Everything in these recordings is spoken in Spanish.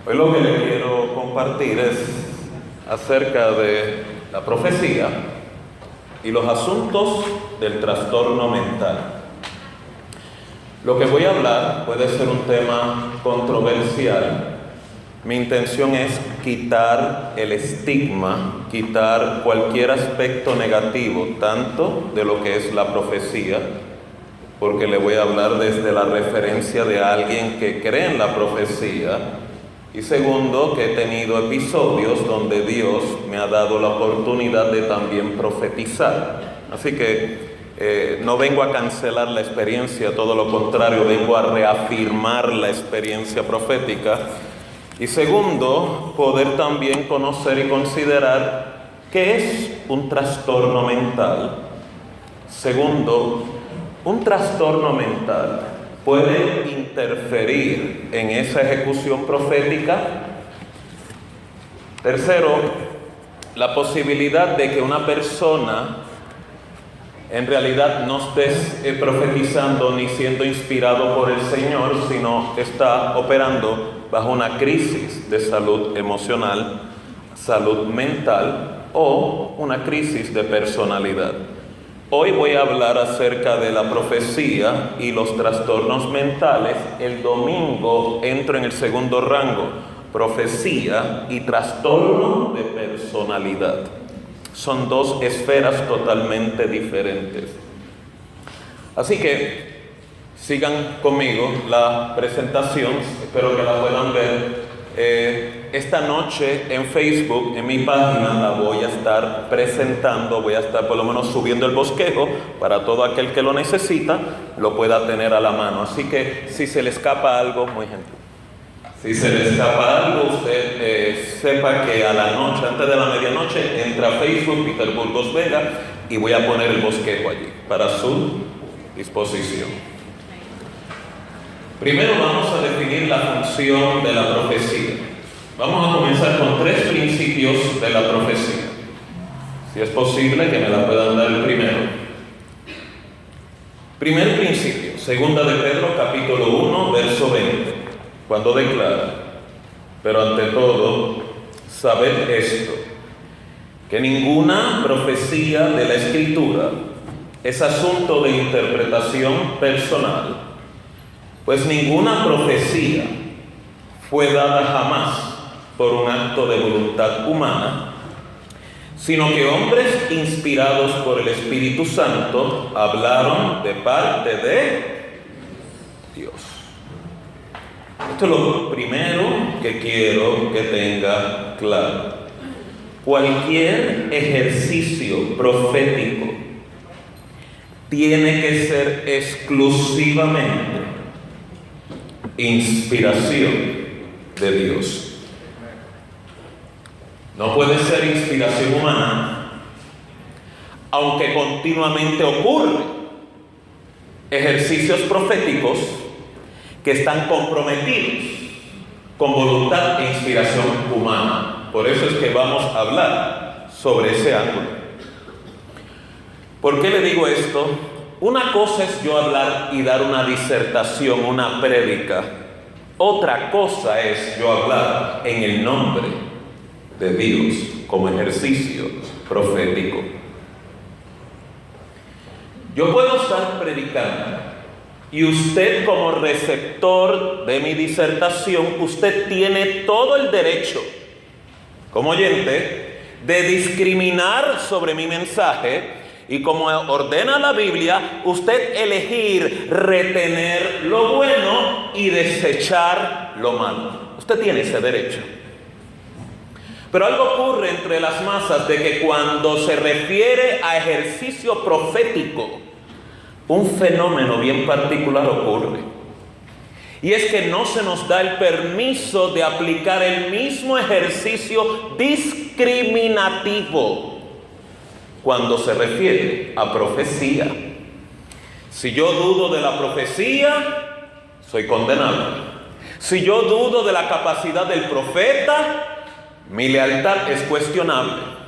Hoy lo que le quiero compartir es acerca de la profecía y los asuntos del trastorno mental. Lo que voy a hablar puede ser un tema controversial. Mi intención es quitar el estigma, quitar cualquier aspecto negativo, tanto de lo que es la profecía, porque le voy a hablar desde la referencia de alguien que cree en la profecía, y segundo, que he tenido episodios donde Dios me ha dado la oportunidad de también profetizar. Así que no vengo a cancelar la experiencia, todo lo contrario, vengo a reafirmar la experiencia profética. Y segundo, poder también conocer y considerar qué es un trastorno mental. Segundo, un trastorno mental puede interferir en esa ejecución profética. Tercero, la posibilidad de que una persona en realidad no esté profetizando ni siendo inspirado por el Señor, sino está operando bajo una crisis de salud emocional, salud mental o una crisis de personalidad. Hoy voy a hablar acerca de la profecía y los trastornos mentales. El domingo entro en el segundo rango, profecía y trastorno de personalidad. Son dos esferas totalmente diferentes. Así que sigan conmigo la presentación, espero que la puedan ver. Esta noche en Facebook, en mi página, la voy a estar presentando, voy a estar por lo menos subiendo el bosquejo para todo aquel que lo necesita, lo pueda tener a la mano. Así que si se le escapa algo, muy gentil. Si se le escapa algo, usted sepa que a la noche, antes de la medianoche, entra a Facebook, Peter Burgos Vega, y voy a poner el bosquejo allí, para su disposición. Primero vamos a definir la función de la profecía. Vamos a comenzar con 3 principios de la profecía. Si es posible, que me la puedan dar el primero. Primer principio, segunda de Pedro, capítulo 1, verso 20, cuando declara: pero ante todo, sabed esto, que ninguna profecía de la Escritura es asunto de interpretación personal, pues ninguna profecía fue dada jamás por un acto de voluntad humana, sino que hombres inspirados por el Espíritu Santo hablaron de parte de Dios. Esto es lo primero que quiero que tenga claro. Cualquier ejercicio profético tiene que ser exclusivamente inspiración de Dios. No puede ser inspiración humana, aunque continuamente ocurre ejercicios proféticos que están comprometidos con voluntad e inspiración humana. Por eso es que vamos a hablar sobre ese ángulo. ¿Por qué le digo esto? Una cosa es yo hablar y dar una disertación, una prédica. Otra cosa es yo hablar en el nombre de Dios como ejercicio profético. Yo puedo estar predicando y usted, como receptor de mi disertación, usted tiene todo el derecho, como oyente, de discriminar sobre mi mensaje. Y como ordena la Biblia, usted elegir retener lo bueno y desechar lo malo. Usted tiene ese derecho. Pero algo ocurre entre las masas de que cuando se refiere a ejercicio profético, un fenómeno bien particular ocurre. Y es que no se nos da el permiso de aplicar el mismo ejercicio discriminativo cuando se refiere a profecía. Si yo dudo de la profecía, soy condenado. Si yo dudo de la capacidad del profeta, mi lealtad es cuestionable.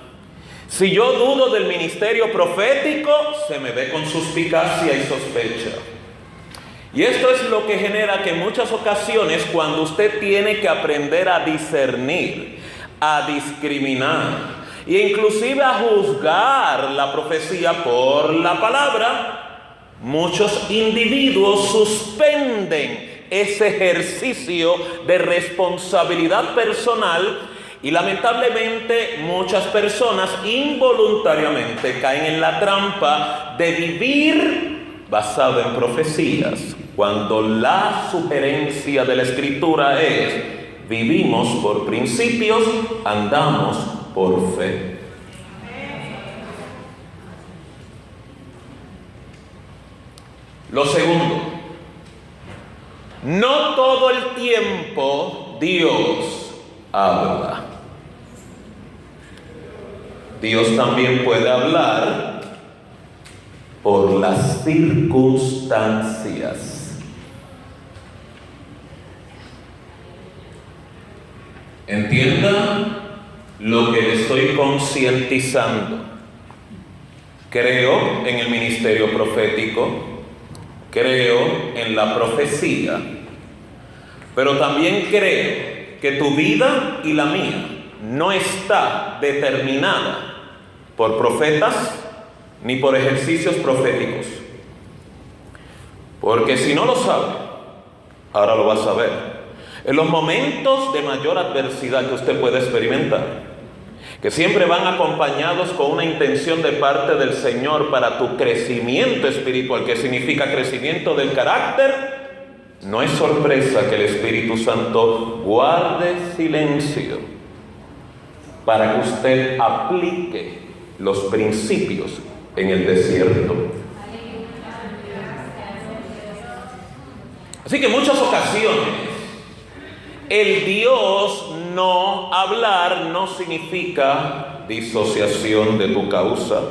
Si yo dudo del ministerio profético, se me ve con suspicacia y sospecha. Y esto es lo que genera que en muchas ocasiones, cuando usted tiene que aprender a discernir, a discriminar e inclusive a juzgar la profecía por la palabra, muchos individuos suspenden ese ejercicio de responsabilidad personal y lamentablemente muchas personas involuntariamente caen en la trampa de vivir basado en profecías, cuando la sugerencia de la Escritura es: vivimos por principios, andamos por fe. Lo segundo, no todo el tiempo Dios habla. Dios también puede hablar por las circunstancias. Entienda lo que le estoy concientizando. Creo en el ministerio profético, creo en la profecía, pero también creo que tu vida y la mía no está determinada por profetas ni por ejercicios proféticos. Porque si no lo sabe, ahora lo va a saber. En los momentos de mayor adversidad que usted puede experimentar, que siempre van acompañados con una intención de parte del Señor para tu crecimiento espiritual, que significa crecimiento del carácter, no es sorpresa que el Espíritu Santo guarde silencio para que usted aplique los principios en el desierto. Así que en muchas ocasiones el Dios no hablar no significa disociación de tu causa,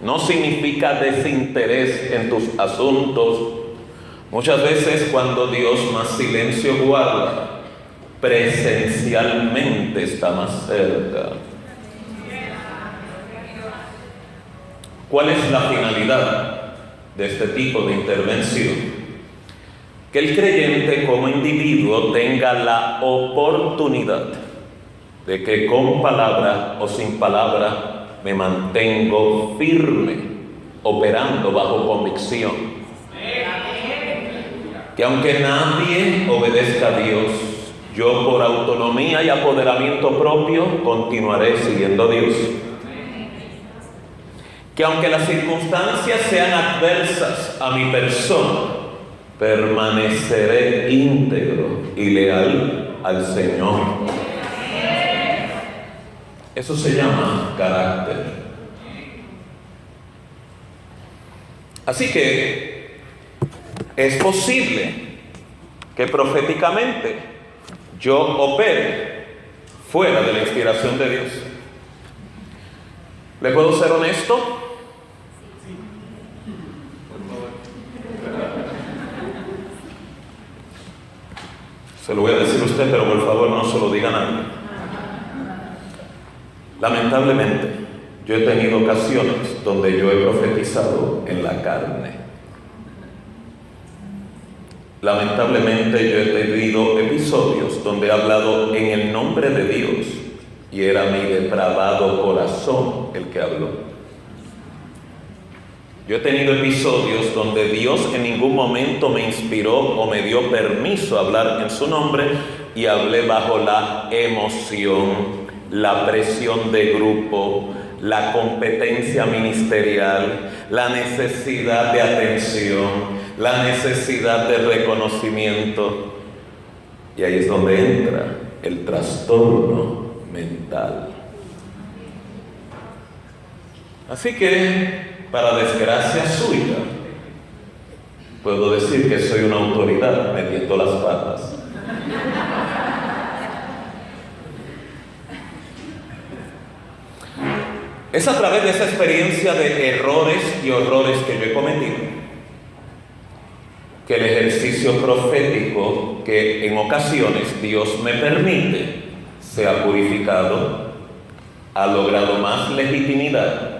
no significa desinterés en tus asuntos. Muchas veces cuando Dios más silencio guarda, presencialmente está más cerca. ¿Cuál es la finalidad de este tipo de intervención? Que el creyente como individuo tenga la oportunidad de que con palabra o sin palabra me mantengo firme, operando bajo convicción. Que aunque nadie obedezca a Dios, yo por autonomía y apoderamiento propio continuaré siguiendo a Dios. Que aunque las circunstancias sean adversas a mi persona, permaneceré íntegro y leal al Señor. Eso se llama carácter. Así que es posible que proféticamente yo opere fuera de la inspiración de Dios. ¿Le puedo ser honesto? Se lo voy a decir a usted, pero por favor no se lo diga a nadie. Lamentablemente, yo he tenido ocasiones donde yo he profetizado en la carne. Lamentablemente yo he tenido episodios donde he hablado en el nombre de Dios y era mi depravado corazón el que habló. Yo he tenido episodios donde Dios en ningún momento me inspiró o me dio permiso a hablar en su nombre y hablé bajo la emoción, la presión de grupo, la competencia ministerial, la necesidad de atención, la necesidad de reconocimiento. Y ahí es donde entra el trastorno mental. Así que, para desgracia suya, puedo decir que soy una autoridad metiendo las patas. Es a través de esa experiencia de errores y horrores que yo he cometido que el ejercicio profético que en ocasiones Dios me permite sea purificado, ha logrado más legitimidad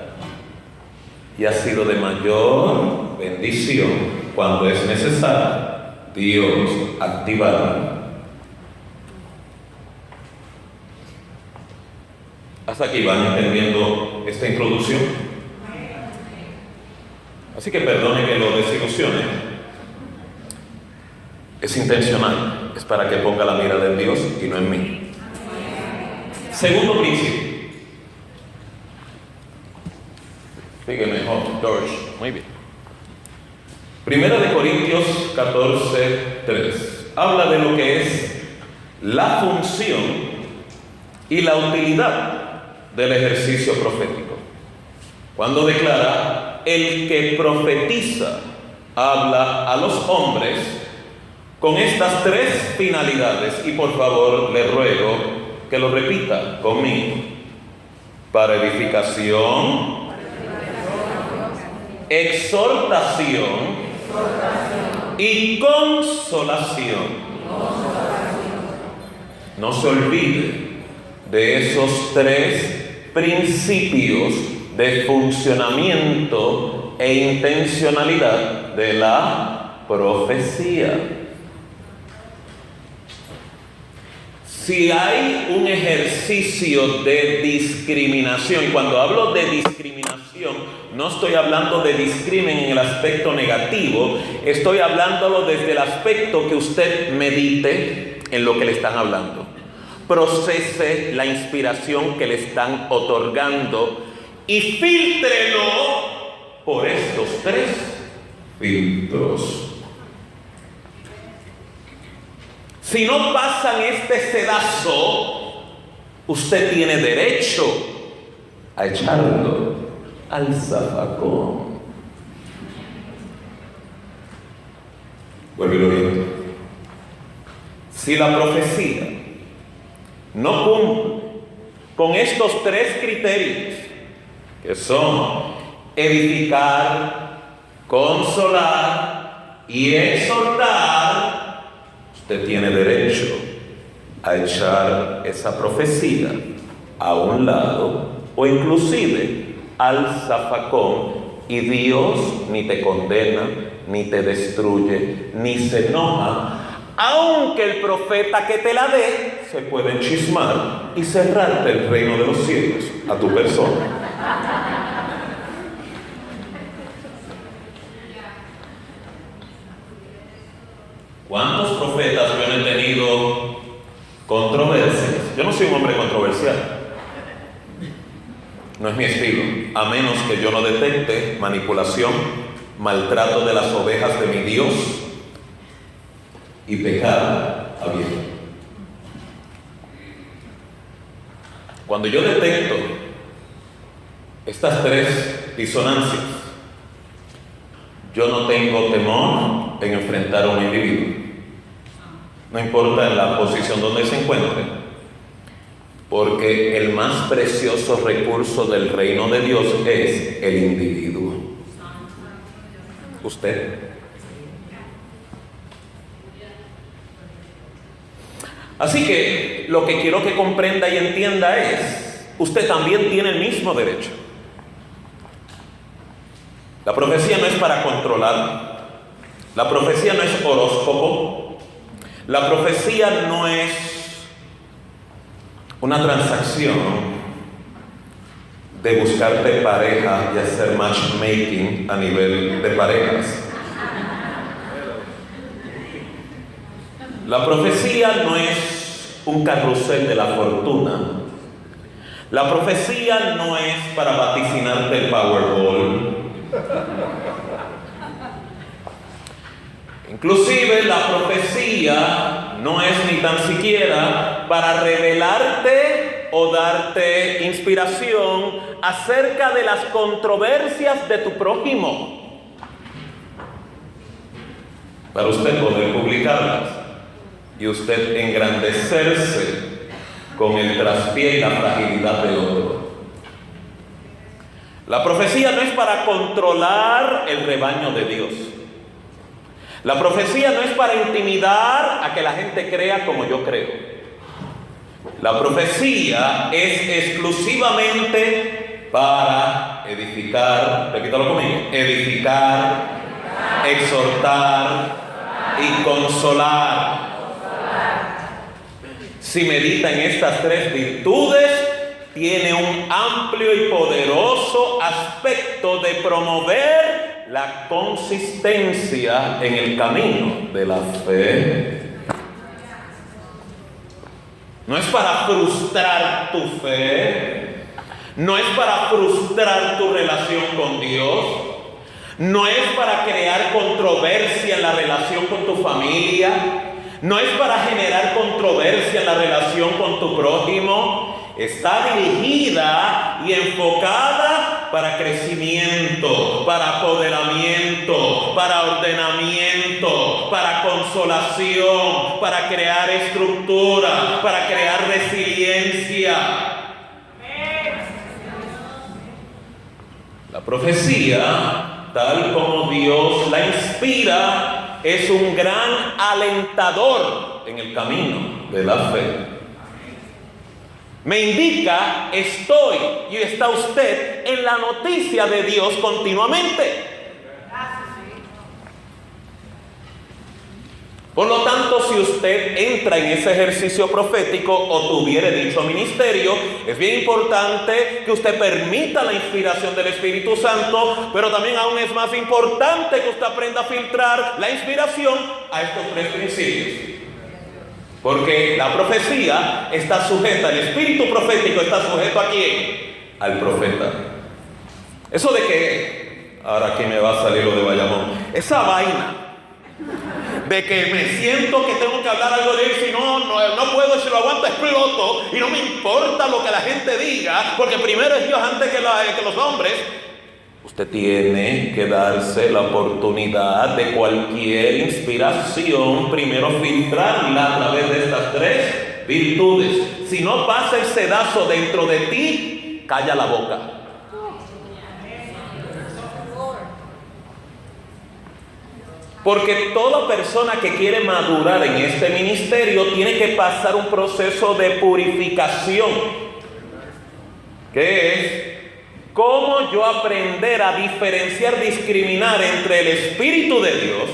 y ha sido de mayor bendición cuando es necesario, Dios activará. Hasta aquí van entendiendo esta introducción. Así que perdone que lo desilusione. Es intencional, es para que ponga la mirada en Dios y no en mí. Segundo principio. Fíjeme, George. Muy bien. Primera de Corintios 14:3. Habla de lo que es la función y la utilidad del ejercicio profético. Cuando declara, el que profetiza habla a los hombres con estas tres finalidades. Y por favor, le ruego que lo repita conmigo. Para edificación, exhortación y consolación. No se olvide de esos tres principios de funcionamiento e intencionalidad de la profecía. Si hay un ejercicio de discriminación, y cuando hablo de discriminación, no estoy hablando de discrimen en el aspecto negativo, estoy hablándolo desde el aspecto que usted medite en lo que le están hablando. Procese la inspiración que le están otorgando y fíltrelo por estos tres filtros. Si no pasan este sedazo, usted tiene derecho a echarlo al zafacón. Vuelvo y lo repito. Si la profecía no cumple con estos tres criterios, que son edificar, consolar y exhortar, usted tiene derecho a echar esa profecía a un lado o inclusive al zafacón, y Dios ni te condena, ni te destruye, ni se enoja, aunque el profeta que te la dé se puede enchismar y cerrarte el reino de los cielos a tu persona. ¿Cuántos profetas yo no he tenido controversias? Yo no soy un hombre controversial. No es mi estilo, a menos que yo no detecte manipulación, maltrato de las ovejas de mi Dios y pecado abierto. Cuando yo detecto estas tres disonancias, yo no tengo temor en enfrentar a un individuo, no importa en la posición donde se encuentre, porque el más precioso recurso del reino de Dios es el individuo. Usted. Así que lo que quiero que comprenda y entienda es, usted también tiene el mismo derecho. La profecía no es para controlar. La profecía no es horóscopo. La profecía no es una transacción de buscarte pareja y hacer matchmaking a nivel de parejas. La profecía no es un carrusel de la fortuna. La profecía no es para vaticinarte el Powerball. Inclusive la profecía no es ni tan siquiera para revelarte o darte inspiración acerca de las controversias de tu prójimo, para usted poder publicarlas y usted engrandecerse con el traspié y la fragilidad de otro. La profecía no es para controlar el rebaño de Dios. La profecía no es para intimidar a que la gente crea como yo creo. La profecía es exclusivamente para edificar, repítalo conmigo, edificar, exhortar y consolar. Si medita en estas tres virtudes, tiene un amplio y poderoso aspecto de promover la consistencia en el camino de la fe. No es para frustrar tu fe, no es para frustrar tu relación con Dios, no es para crear controversia en la relación con tu familia, no es para generar controversia en la relación con tu prójimo. Está dirigida y enfocada para crecimiento, para apoderamiento, para ordenamiento, para consolación, para crear estructura, para crear resiliencia. La profecía, tal como Dios la inspira, es un gran alentador en el camino de la fe. Me indica, estoy y está usted en la noticia de Dios continuamente. Por lo tanto, si usted entra en ese ejercicio profético o tuviere dicho ministerio, es bien importante que usted permita la inspiración del Espíritu Santo, pero también aún es más importante que usted aprenda a filtrar la inspiración a estos tres principios. Porque la profecía está sujeta, el espíritu profético está sujeto ¿a quién? Al profeta. Eso de que, ahora aquí me va a salir lo de Bayamón, esa vaina de que me siento que tengo que hablar algo de él, si no puedo, si lo aguanto exploto y no me importa lo que la gente diga, porque primero es Dios antes que los hombres. Usted tiene que darse la oportunidad de cualquier inspiración, primero filtrarla a través de estas tres virtudes. Si no pasa el sedazo dentro de ti, calla la boca. Porque toda persona que quiere madurar en este ministerio tiene que pasar un proceso de purificación, que es ¿cómo yo aprender a diferenciar, discriminar entre el Espíritu de Dios,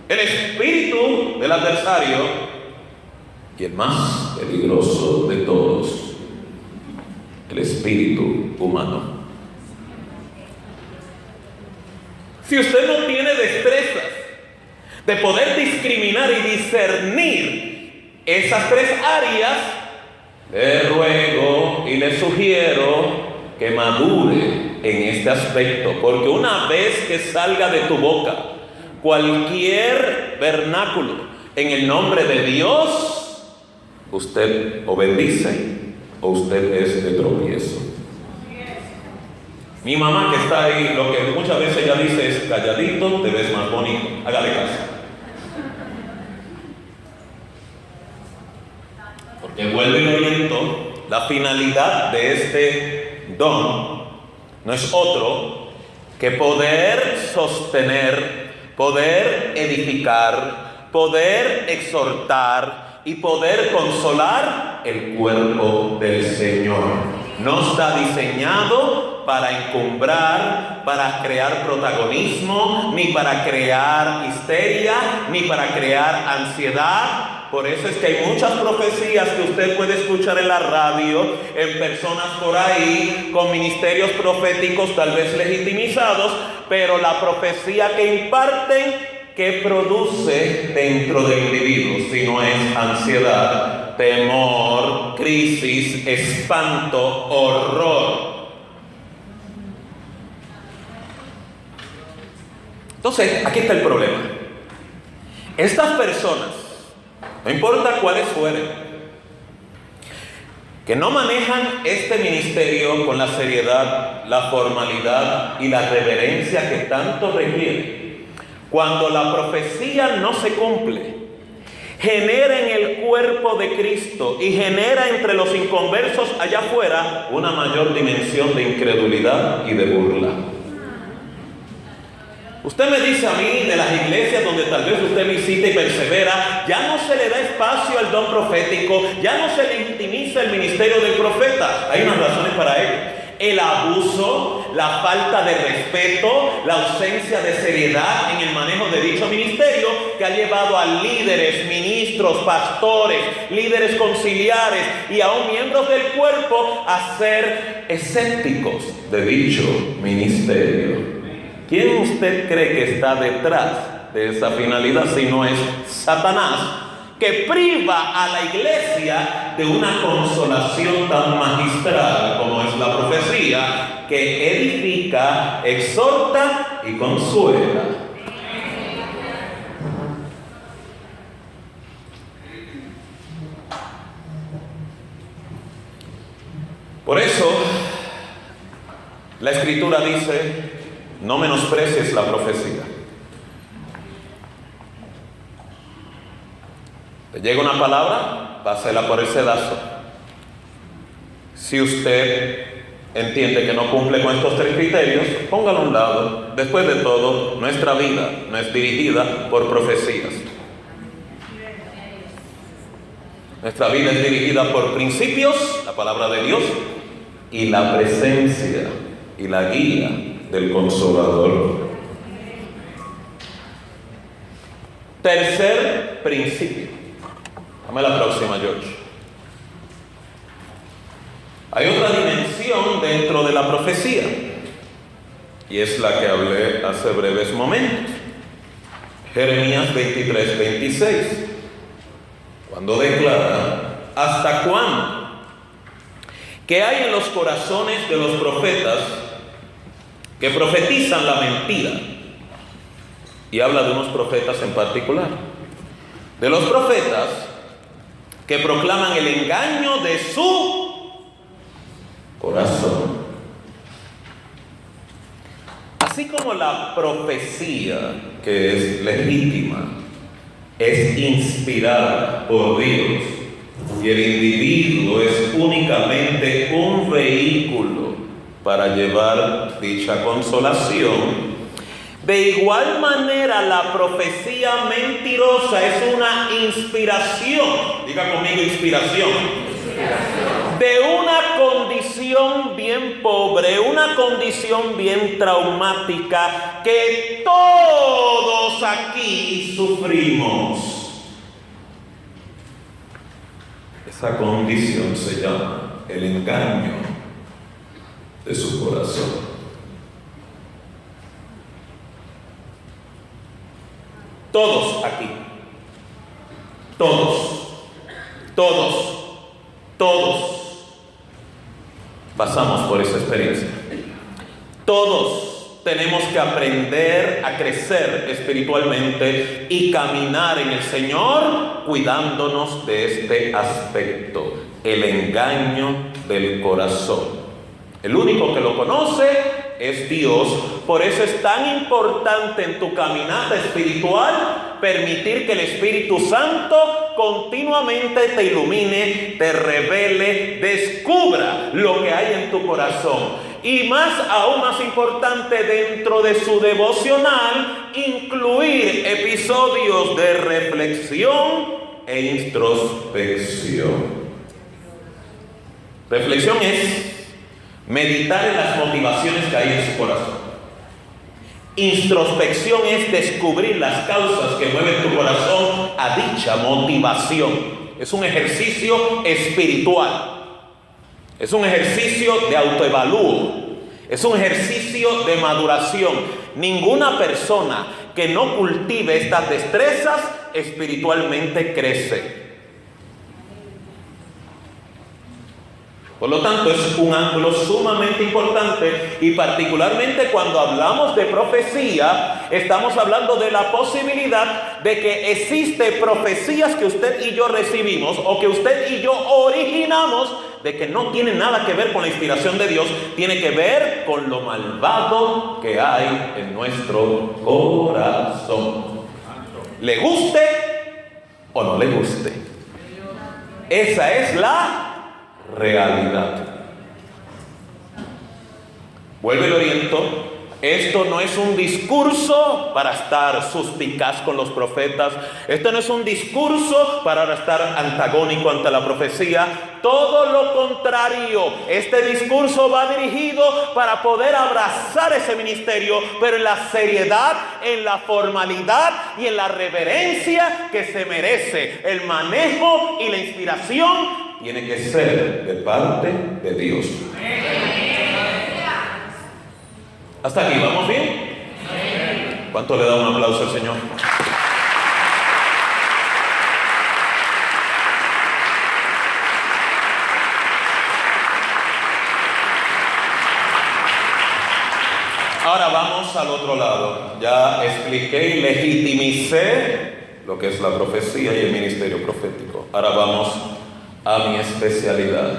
el espíritu del adversario y el más peligroso de todos, el espíritu humano? Si usted no tiene destrezas de poder discriminar y discernir esas tres áreas, le ruego y le sugiero que madure en este aspecto, porque una vez que salga de tu boca cualquier vernáculo en el nombre de Dios, usted o bendice o usted es de tropiezo. Mi mamá, que está ahí, lo que muchas veces ella dice es: calladito te ves más bonito, hágale caso. Porque vuelvo y lo oriento, la finalidad de este don no es otro que poder sostener, poder edificar, poder exhortar y poder consolar el cuerpo del Señor. No está diseñado para encumbrar, para crear protagonismo, ni para crear histeria, ni para crear ansiedad. Por eso es que hay muchas profecías que usted puede escuchar en la radio, en personas por ahí con ministerios proféticos tal vez legitimizados, pero la profecía que imparten, ¿qué produce dentro del individuo? Si no es ansiedad, temor, crisis, espanto, horror. Entonces, aquí está el problema. Estas personas, no importa cuáles fueren, que no manejan este ministerio con la seriedad, la formalidad y la reverencia que tanto requiere, cuando la profecía no se cumple, genera en el cuerpo de Cristo y genera entre los inconversos allá afuera una mayor dimensión de incredulidad y de burla. Usted me dice a mí, de las iglesias donde tal vez usted visita y persevera, ya no se le da espacio al don profético, ya no se legitimiza el ministerio del profeta. Hay unas razones para ello. El abuso, la falta de respeto, la ausencia de seriedad en el manejo de dicho ministerio que ha llevado a líderes, ministros, pastores, líderes conciliares y aún miembros del cuerpo a ser escépticos de dicho ministerio. ¿Quién usted cree que está detrás de esa finalidad si no es Satanás, que priva a la iglesia de una consolación tan magistral como es la profecía, que edifica, exhorta y consuela? Por eso, la Escritura dice: no menosprecies la profecía. Te llega una palabra, pásela por el sedazo. Si usted entiende que no cumple con estos 3 criterios, póngalo a un lado. Después de todo, nuestra vida no es dirigida por profecías. Nuestra vida es dirigida por principios, la palabra de Dios, y la presencia y la guía del Consolador. Tercer principio. Dame la próxima, George. Hay otra dimensión dentro de la profecía, y es la que hablé hace breves momentos. Jeremías 23:26, cuando declara: ¿hasta cuándo? Que hay en los corazones de los profetas que profetizan la mentira. Y habla de unos profetas en particular. De los profetas que proclaman el engaño de su corazón. Así como la profecía, que es legítima, es inspirada por Dios, y el individuo es únicamente un vehículo para llevar dicha consolación, de igual manera la profecía mentirosa es una inspiración, diga conmigo inspiración, de una condición bien pobre, una condición bien traumática que todos aquí sufrimos. Esa condición se llama el engaño de su corazón. Todos aquí, todos pasamos por esa experiencia. Todos tenemos que aprender a crecer espiritualmente y caminar en el Señor cuidándonos de este aspecto, el engaño del corazón. El único que lo conoce es Dios. Por eso es tan importante en tu caminata espiritual permitir que el Espíritu Santo continuamente te ilumine, te revele, descubra lo que hay en tu corazón. Y aún más importante, dentro de su devocional, incluir episodios de reflexión e introspección. Reflexión es meditar en las motivaciones que hay en su corazón. Introspección es descubrir las causas que mueven tu corazón a dicha motivación. Es un ejercicio espiritual. Es un ejercicio de autoevalúo. Es un ejercicio de maduración. Ninguna persona que no cultive estas destrezas espiritualmente crece. Por lo tanto, es un ángulo sumamente importante, y particularmente cuando hablamos de profecía, estamos hablando de la posibilidad de que existen profecías que usted y yo recibimos o que usted y yo originamos, de que no tienen nada que ver con la inspiración de Dios, tiene que ver con lo malvado que hay en nuestro corazón. ¿Le guste o no le guste? Esa es la realidad. Vuelvo y lo oriento Esto no es un discurso para estar suspicaz con los profetas. Esto no es un discurso para estar antagónico ante la profecía. Todo lo contrario. Este discurso va dirigido para poder abrazar ese ministerio, pero en la seriedad, en la formalidad y en la reverencia que se merece. El manejo y la inspiración tiene que ser de parte de Dios. ¿Hasta aquí vamos bien? ¿Cuánto le da un aplauso al Señor? Ahora vamos al otro lado. Ya expliqué y legitimicé lo que es la profecía y el ministerio profético. Ahora vamos a mi especialidad: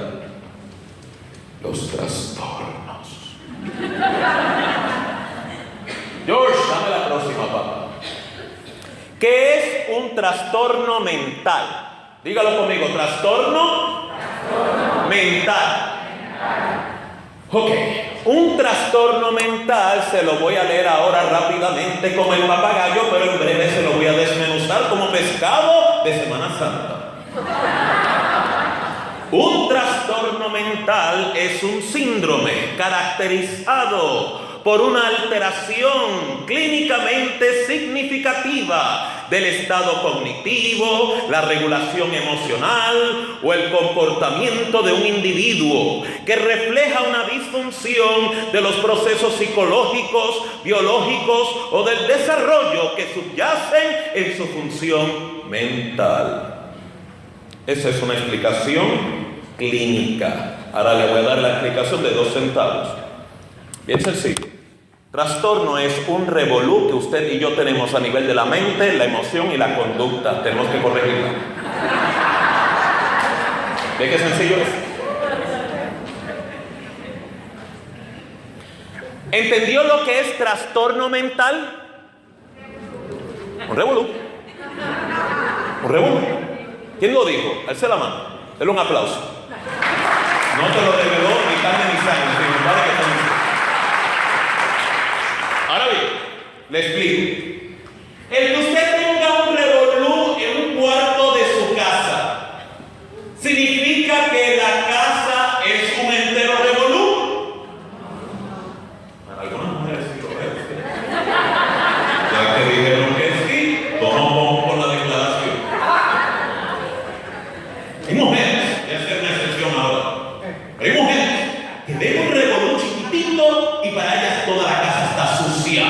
los trastornos. George, dame la próxima, papá. ¿Qué es un trastorno mental? Dígalo conmigo: trastorno mental. Ok, un trastorno mental se lo voy a leer ahora rápidamente como el papagayo, pero en breve se lo voy a desmenuzar como pescado de Semana Santa. Un trastorno mental es un síndrome caracterizado por una alteración clínicamente significativa del estado cognitivo, la regulación emocional o el comportamiento de un individuo, que refleja una disfunción de los procesos psicológicos, biológicos o del desarrollo que subyacen en su función mental. Esa es una explicación clínica. Ahora le voy a dar la explicación de 2 centavos. Bien sencillo. Trastorno es un revolú que usted y yo tenemos a nivel de la mente, la emoción y la conducta. Tenemos que corregirla. ¿Ve qué sencillo es? ¿Entendió lo que es trastorno mental? Un revolú. Un revolú. ¿Quién lo dijo? Alce la mano. Denle un aplauso. No te lo reveló ni carne ni sangre, sino el Padre que está en el cielo. Ahora bien, le explico. El que usted tenga un revolú en un cuarto de su casa, ¿significa que la casa es un entero revolú? Algunas mujeres sí lo ven. Ya que dijeron que sí, tomamos por la declaración. Hay mujeres, voy a hacer una excepción ahora. Hay mujeres que ven un revolú chiquitito y para ellas toda la casa está sucia.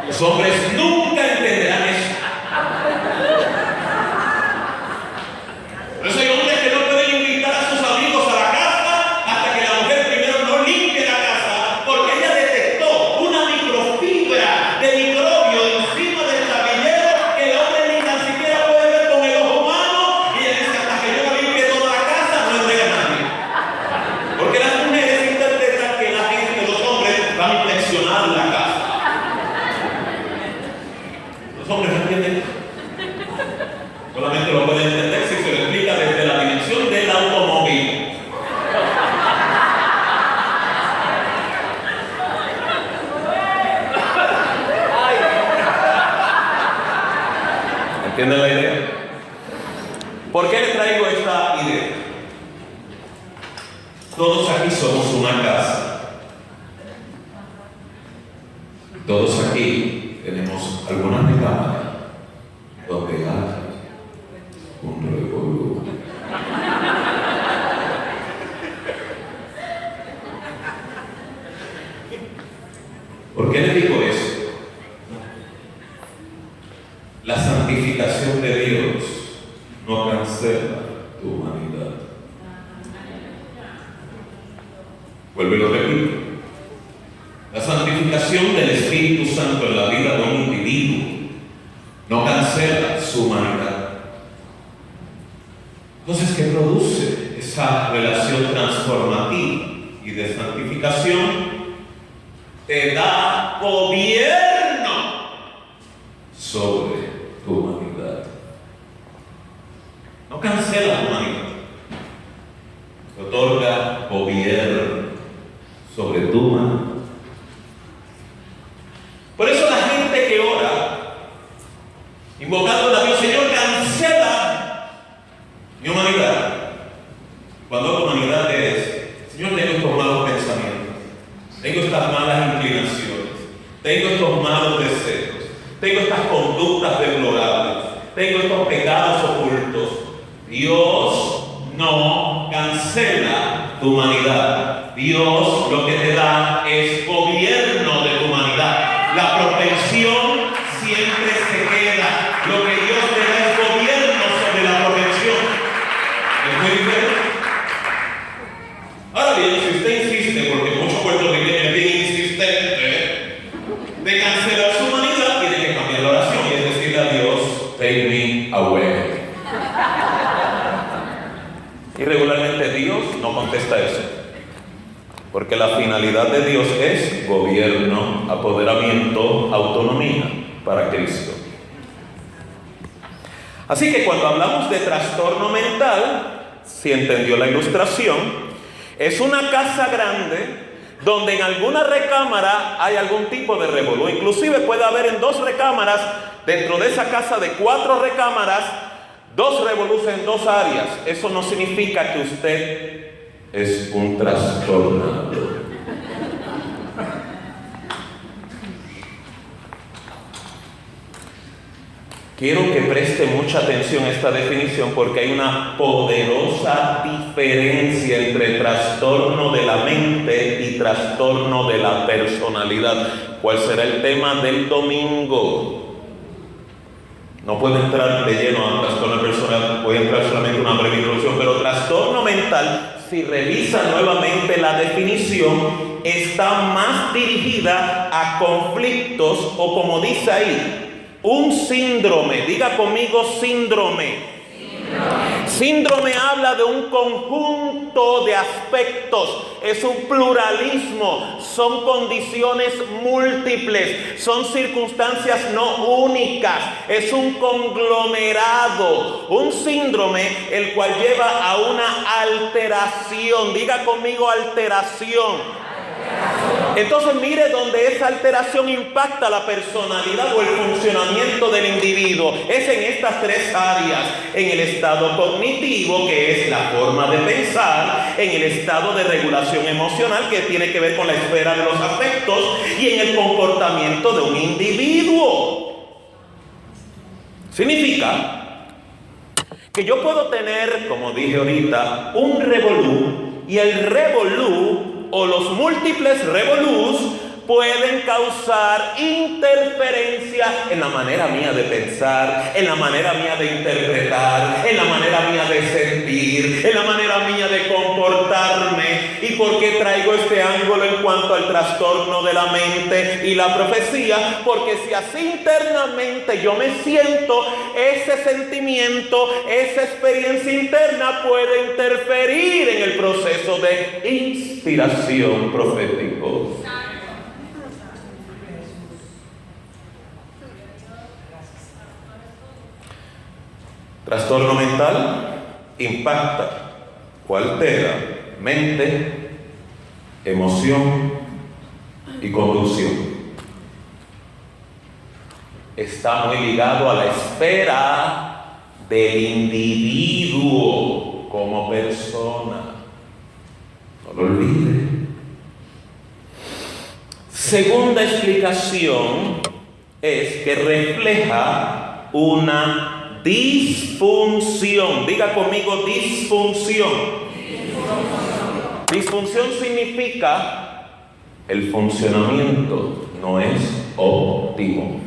Los hombres nunca entenderán eso. Por eso hay hombres que no pueden invitar a sus amigos a la casa hasta que la mujer primero no limpie la casa, porque ella detectó una microfibra de microbio encima del tabillero que el hombre ni tan siquiera puede ver con el ojo humano, y ella dice: hasta que yo no limpie toda la casa no entrega a nadie. Porque las mujeres interpretan que la gente, los hombres, van a inspeccionar la casa. Los hombres no entienden. Solamente lo pueden entender si se lo explica desde la dimensión del automóvil. ¿Entienden la idea? ¿Por qué les traigo esta idea? Todos aquí somos una casa. Todos aquí tenemos alguna recámara donde hay un revolú. ¿Por qué le digo eso? La santificación de Dios no cancela tu humanidad. Vuelvo y lo repito. La santificación del Espíritu Santo en la vida de un individuo no cancela su humanidad. Entonces, ¿qué produce esa relación transformativa y de santificación? Te da gobierno sobre tu humanidad. No cancela tu humanidad. Te otorga gobierno sobre tu humanidad. Mi humanidad, cuando hablo de humanidad es, Señor, tengo estos malos pensamientos, tengo estas malas inclinaciones, tengo estos malos deseos, tengo estas conductas deplorables, tengo estos pecados ocultos. Dios no cancela tu humanidad. Dios lo que te da es gobierno de tu humanidad. La propensión siempre se queda. Lo que Dios te da es gobierno sobre la propensión. ¿Es muy diferente? Ahora bien, si usted insiste, porque muchos puertorriqueños es bien insistente, de cancelar su humanidad, tiene que cambiar la oración y es decirle a Dios, take me away. Y regularmente Dios no contesta eso, porque la finalidad de Dios es gobierno, apoderamiento, autonomía para Cristo. Así que cuando hablamos de trastorno mental, si entendió la ilustración, es una casa grande donde en alguna recámara hay algún tipo de revolú. Inclusive puede haber en 2 recámaras, dentro de esa casa de 4 recámaras, 2 revolús en 2 áreas. Eso no significa que usted es un trastornado. Quiero que preste mucha atención a esta definición porque hay una poderosa diferencia entre trastorno de la mente y trastorno de la personalidad. ¿Cuál será el tema del domingo? No puedo entrar de lleno a trastorno personal, voy a entrar solamente en una breve introducción, pero trastorno mental, si revisa nuevamente la definición, está más dirigida a conflictos o, como dice ahí, un síndrome. Diga conmigo síndrome. Síndrome habla de un conjunto de aspectos, es un pluralismo, son condiciones múltiples, son circunstancias no únicas, es un conglomerado, un síndrome el cual lleva a una alteración. Diga conmigo alteración. Entonces mire donde esa alteración impacta la personalidad o el funcionamiento del individuo. Es en estas 3 áreas: en el estado cognitivo, que es la forma de pensar; en el estado de regulación emocional, que tiene que ver con la esfera de los afectos; y en el comportamiento de un individuo. Significa que yo puedo tener, como dije ahorita, un revolú, y el revolú o los múltiples revolús pueden causar interferencia en la manera mía de pensar, en la manera mía de interpretar, en la manera mía de sentir, en la manera mía de comportarme. ¿Y por qué traigo este ángulo en cuanto al trastorno de la mente y la profecía? Porque si así internamente yo me siento, ese sentimiento, esa experiencia interna puede interferir en el proceso de inspiración profético. Trastorno mental impacta o altera mente, emoción y conducción. Está muy ligado a la esfera del individuo como persona. No lo olvide. Segunda explicación es que refleja una disfunción. Diga conmigo disfunción. Disfunción significa el funcionamiento no es óptimo.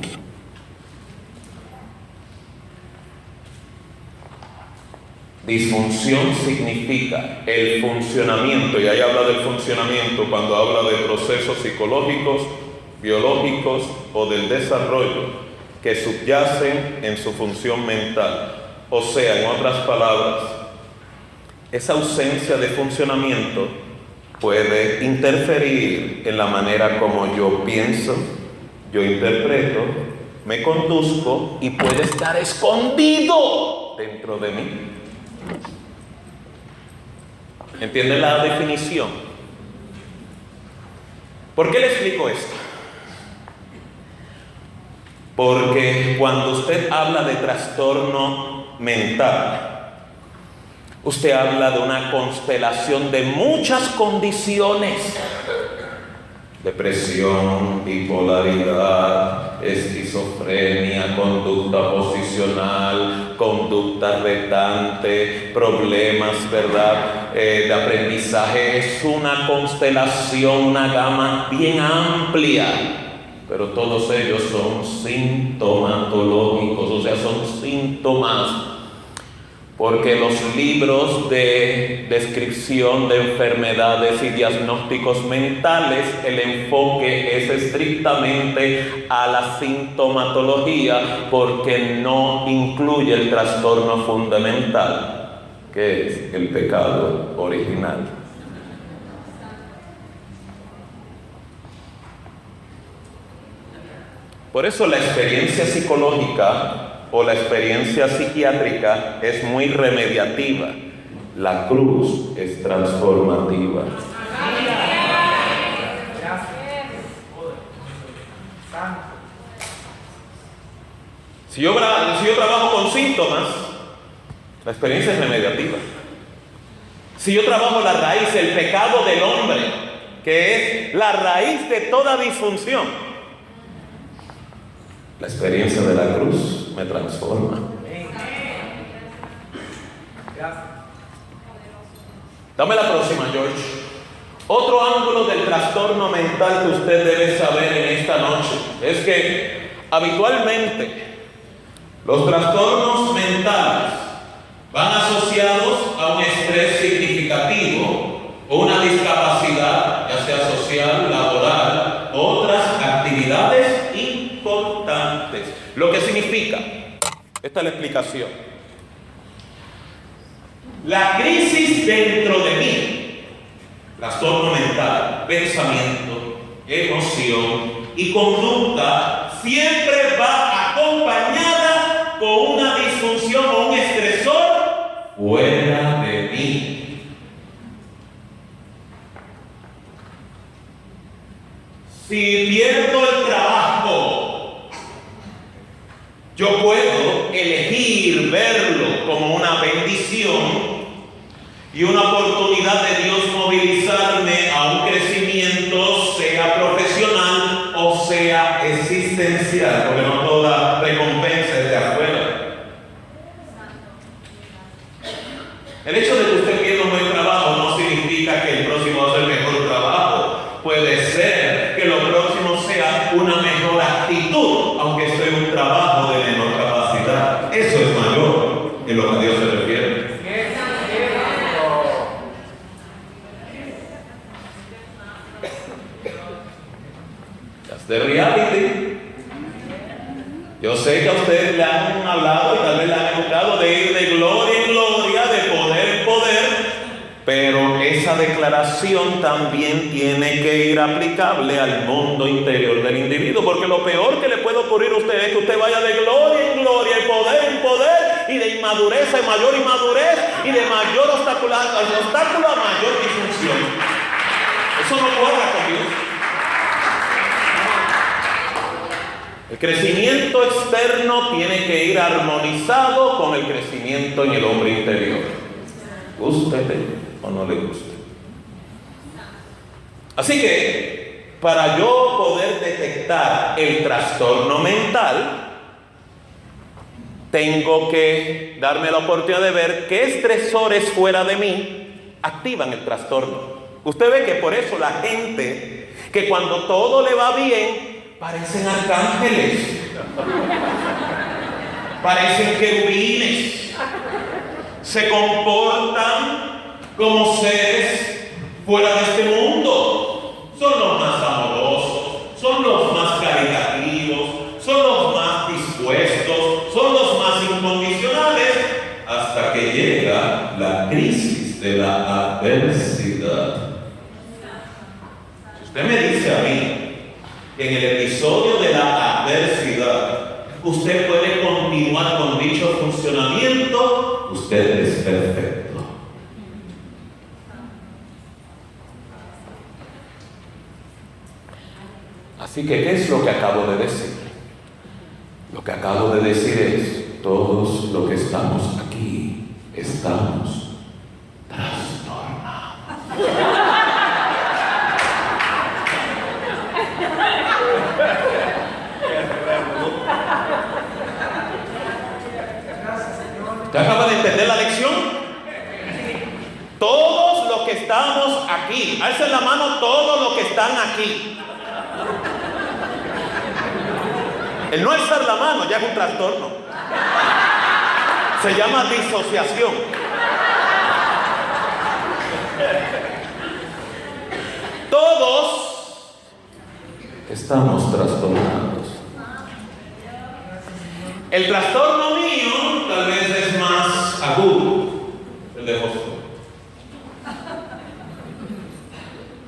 Disfunción significa el funcionamiento, y ahí habla del funcionamiento cuando habla de procesos psicológicos, biológicos o del desarrollo que subyacen en su función mental. O sea, en otras palabras, esa ausencia de funcionamiento puede interferir en la manera como yo pienso, yo interpreto, me conduzco, y puede estar escondido dentro de mí. ¿Entiende la definición? ¿Por qué le explico esto? Porque cuando usted habla de trastorno mental, Usted habla de una constelación de muchas condiciones: depresión, bipolaridad, esquizofrenia, conducta posicional, conducta retante, problemas, ¿verdad?, de aprendizaje. Es una constelación, una gama bien amplia, pero todos ellos son sintomatológicos, o sea, son síntomas. Porque los libros de descripción de enfermedades y diagnósticos mentales, el enfoque es estrictamente a la sintomatología, porque no incluye el trastorno fundamental, que es el pecado original. Por eso la experiencia psicológica o la experiencia psiquiátrica es muy remediativa. La cruz es transformativa. Si yo trabajo con síntomas, la experiencia es remediativa. Si yo trabajo la raíz, el pecado del hombre, que es la raíz de toda disfunción, la experiencia de la cruz me transforma. Dame la próxima, George. Otro ángulo del trastorno mental que usted debe saber en esta noche es que habitualmente los trastornos mentales van asociados a un estrés significativo o una discapacidad, ya sea social, laboral, o otras actividades importantes. Lo que significa, esta es la explicación: la crisis dentro de mí, trastorno mental, pensamiento, emoción y conducta, siempre va acompañada con una disfunción o un estresor fuera de mí. Si pierdo el trabajo, yo puedo elegir verlo como una bendición y una oportunidad de Dios movilizarme a un crecimiento, sea profesional o sea existencial, porque no toda recompensa es de afuera. El hecho de que usted pierda un buen trabajo no significa que el próximo va a ser mejor trabajo. Puede ser que lo próximo sea una mejor actitud, aunque sea un trabajo de menor capacidad. Eso es mayor en lo que a Dios se refiere. That's the reality. Yo sé que a ustedes le han hablado y tal vez le han educado de ir de gloria en gloria, de poder en poder, pero esa declaración también tiene que ir aplicable al mundo interior del individuo, porque lo peor que le puede ocurrir a usted es que usted vaya de gloria en gloria, y poder en poder, y de inmadurez a mayor inmadurez, y de mayor obstáculo a mayor disfunción. Eso no cuadra con Dios. El crecimiento externo tiene que ir armonizado con el crecimiento en el hombre interior, gústele o no le guste. Así que, para yo poder detectar el trastorno mental, tengo que darme la oportunidad de ver qué estresores fuera de mí activan el trastorno. Usted ve que por eso la gente, que cuando todo le va bien, parecen arcángeles, parecen querubines, se comportan como seres fuera de este mundo. Son los más amorosos, son los más caritativos, son los más dispuestos, son los más incondicionales, hasta que llega la crisis de la adversidad. Si usted me dice a mí que en el episodio de la adversidad usted puede continuar con dicho funcionamiento, usted es perfecto. Así que, ¿qué es lo que acabo de decir? Lo que acabo de decir es: todos los que estamos aquí estamos Todos los que estamos aquí, alcen la mano todos los que están aquí. El no alzar la mano ya es un trastorno. Se llama disociación. Todos estamos trastornados. El trastorno mío tal vez es más agudo, el de Josué.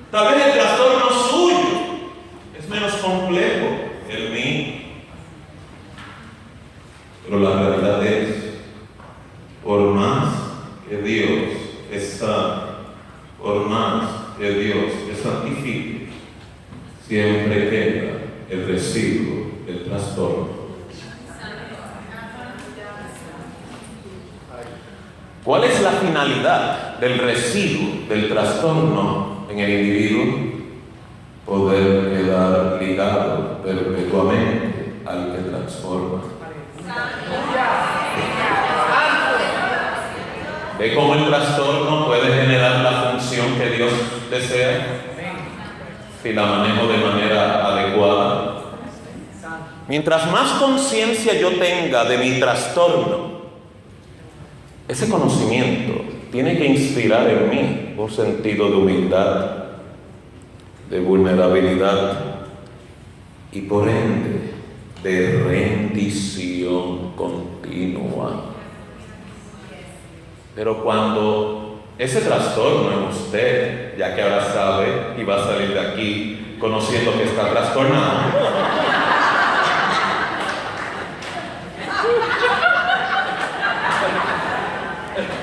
Tal vez el trastorno suyo es menos complejo que el mío. Pero la realidad es, por más que Dios es sano, por más que Dios es santifique, siempre queda el residuo del trastorno. ¿Cuál es la finalidad del residuo del trastorno en el individuo? Poder quedar ligado perpetuamente al que transforma. ¿Ve cómo el trastorno puede generar la función que Dios desea? Si la manejo de manera adecuada. Mientras más conciencia yo tenga de mi trastorno, ese conocimiento tiene que inspirar en mí un sentido de humildad, de vulnerabilidad y por ende de rendición continua. Pero cuando ese trastorno en usted, ya que ahora sabe y va a salir de aquí conociendo que está trastornado,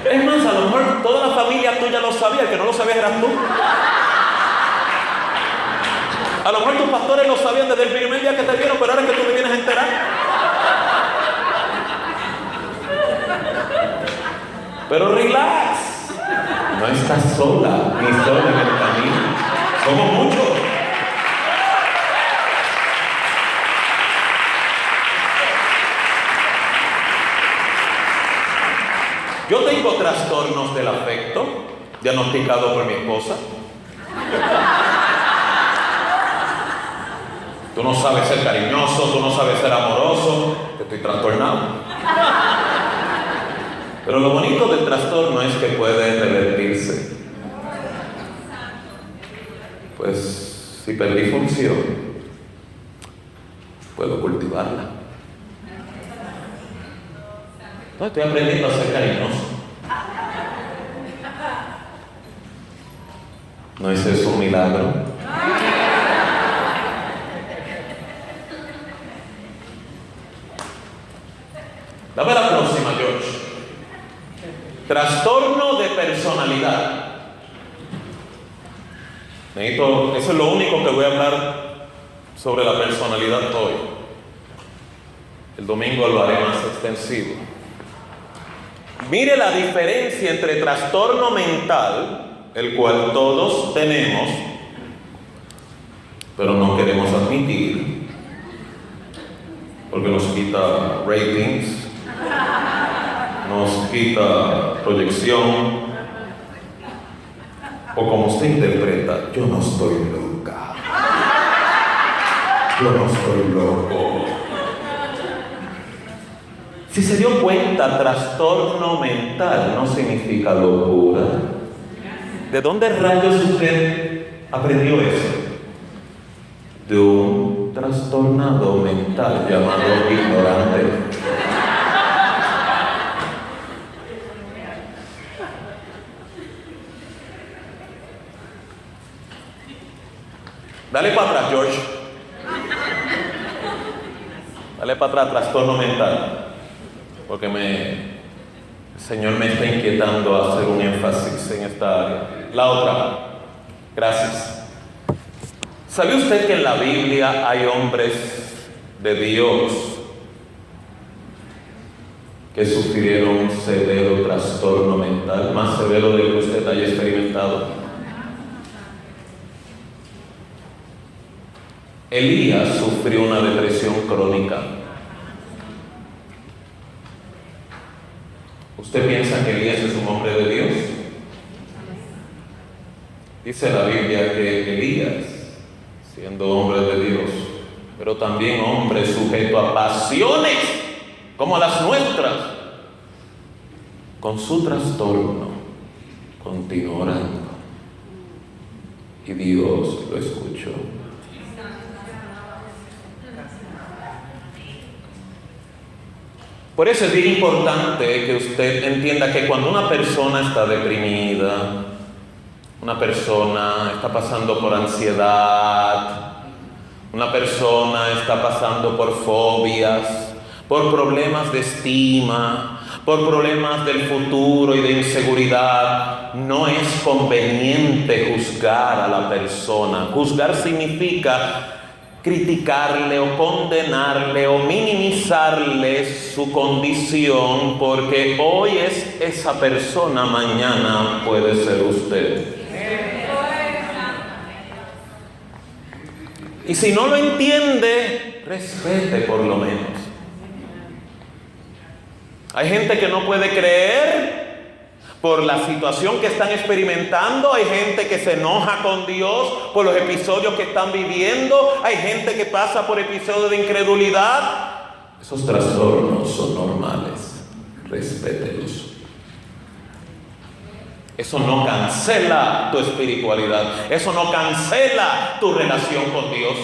es más, a lo mejor toda la familia tuya lo sabía, el que no lo sabía eras tú. A lo mejor tus pastores lo sabían desde el primer día que te vieron, pero ahora es que tú te vienes a enterar. Pero relax, no estás sola, ni sola en el camino. Somos muchos. Yo tengo trastornos del afecto, diagnosticado por mi esposa. Tú no sabes ser cariñoso, tú no sabes ser amoroso, que estoy trastornado. Pero lo bonito del trastorno es que puede revertirse. Pues si perdí función, puedo cultivarla. No, estoy aprendiendo a ser cariñoso. ¿No es eso un milagro? Dame la próxima, George. Trastorno de personalidad. Eso es lo único que voy a hablar sobre la personalidad hoy. El domingo lo haré más extensivo. Mire la diferencia entre trastorno mental, el cual todos tenemos, pero no queremos admitir, porque nos quita ratings, nos quita proyección, o como usted interpreta, yo no estoy loca, yo no estoy loco. Si se dio cuenta, trastorno mental no significa locura. ¿De dónde rayos usted aprendió eso? De un trastornado mental llamado ignorante. Dale para atrás, George. Dale para atrás, trastorno mental. Porque el Señor me está inquietando a hacer un énfasis en esta área. La otra. Gracias. ¿Sabe usted que en la Biblia hay hombres de Dios que sufrieron un severo trastorno mental, más severo del que usted haya experimentado? Elías sufrió una depresión crónica. ¿Usted piensa que Elías es un hombre de Dios? Dice la Biblia que Elías, siendo hombre de Dios, pero también hombre sujeto a pasiones como las nuestras, con su trastorno continuó orando y Dios lo escuchó. Por eso es bien importante que usted entienda que cuando una persona está deprimida, una persona está pasando por ansiedad, una persona está pasando por fobias, por problemas de estima, por problemas del futuro y de inseguridad, no es conveniente juzgar a la persona. Juzgar significa criticarle o condenarle o minimizarle su condición, porque hoy es esa persona, mañana puede ser usted. Y si no lo entiende, respete por lo menos. Hay gente que no puede creer por la situación que están experimentando. Hay gente que se enoja con Dios por los episodios que están viviendo. Hay gente que pasa por episodios de incredulidad. Esos trastornos son normales. Respételos. Eso no cancela tu espiritualidad. Eso no cancela tu relación con Dios.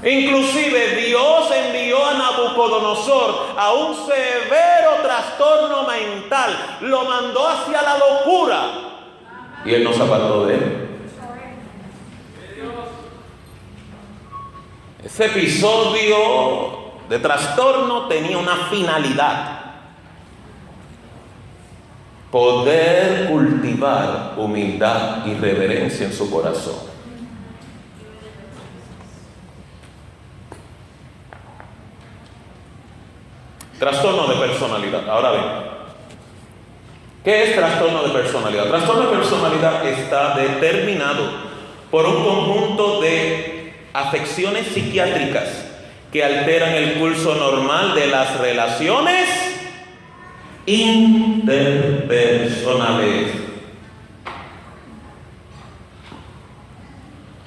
Inclusive Dios envió a Nabucodonosor a un severo trastorno mental. Lo mandó hacia la locura. Y él no se apartó de él. Ese episodio de trastorno tenía una finalidad: poder cultivar humildad y reverencia en su corazón. Trastorno de personalidad. Ahora ven, ¿qué es trastorno de personalidad? Trastorno de personalidad está determinado por un conjunto de afecciones psiquiátricas que alteran el curso normal de las relaciones interpersonales.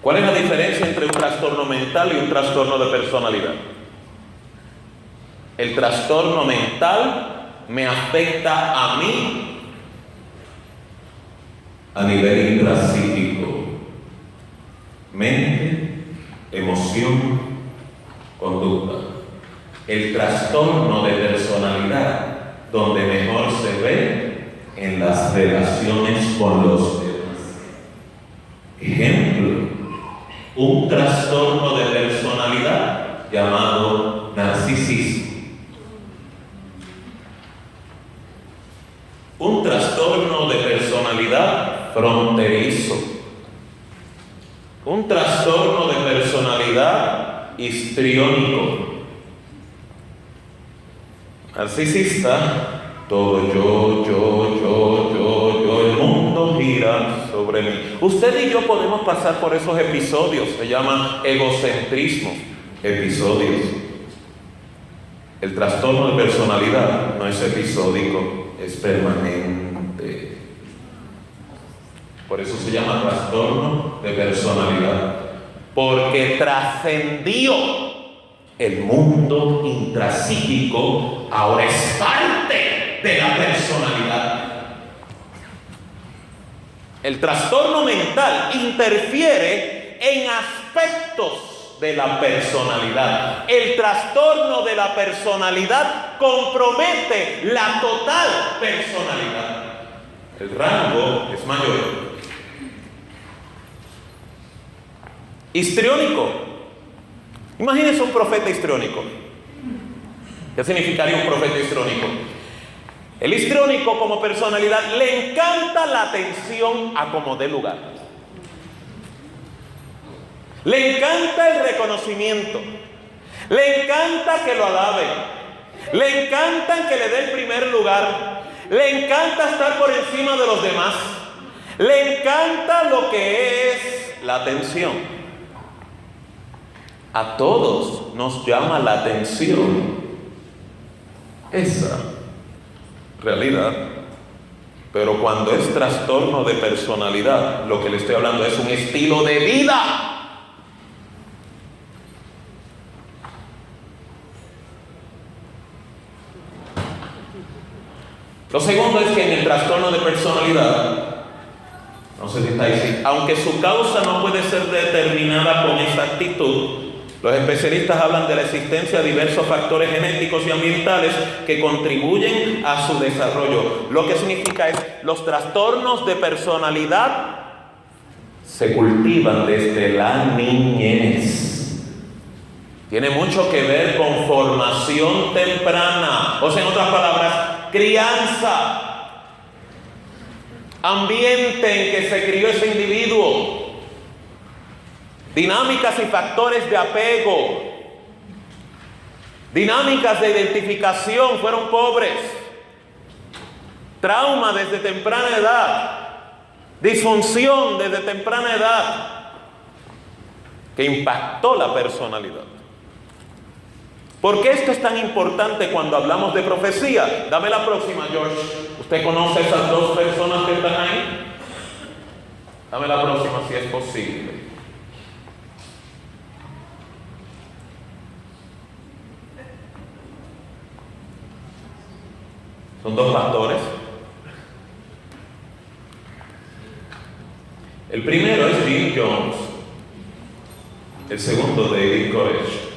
¿Cuál es la diferencia entre un trastorno mental y un trastorno de personalidad? El trastorno mental me afecta a mí a nivel intrapsíquico: mente, emoción, conducta. El trastorno de personalidad, donde mejor se ve en las relaciones con los demás. Ejemplo, un trastorno de personalidad llamado narcisismo. Un trastorno de personalidad fronterizo. Un trastorno de personalidad histriónico. Narcisista, todo yo, el mundo gira sobre mí. Usted y yo podemos pasar por esos episodios, se llama egocentrismo, episodios. El trastorno de personalidad no es episódico, es permanente. Por eso se llama trastorno de personalidad, porque trascendió el mundo intrapsíquico, ahora es parte de la personalidad. El trastorno mental interfiere en aspectos de la personalidad. El trastorno de la personalidad compromete la total personalidad. El rango es mayor. Histriónico. Imagínense un profeta histriónico. ¿Qué significaría un profeta histriónico? El histriónico, como personalidad, le encanta la atención a como dé lugar. Le encanta el reconocimiento. Le encanta que lo alaben. Le encanta que le dé el primer lugar. Le encanta estar por encima de los demás. Le encanta lo que es la atención. A todos nos llama la atención esa realidad. Pero cuando es trastorno de personalidad, lo que le estoy hablando es un estilo de vida. Lo segundo es que en el trastorno de personalidad, no sé si está ahí, aunque su causa no puede ser determinada con exactitud, los especialistas hablan de la existencia de diversos factores genéticos y ambientales que contribuyen a su desarrollo. Lo que significa es, los trastornos de personalidad se cultivan desde la niñez. Tiene mucho que ver con formación temprana, o sea, en otras palabras, crianza, ambiente en que se crió ese individuo, dinámicas y factores de apego, dinámicas de identificación, fueron pobres, trauma desde temprana edad, disfunción desde temprana edad, que impactó la personalidad. ¿Por qué esto es tan importante cuando hablamos de profecía? Dame la próxima, George. ¿Usted conoce esas dos personas que están ahí? Dame la próxima si es posible. Son dos pastores. El primero es Jim Jones. El segundo, David Koresh.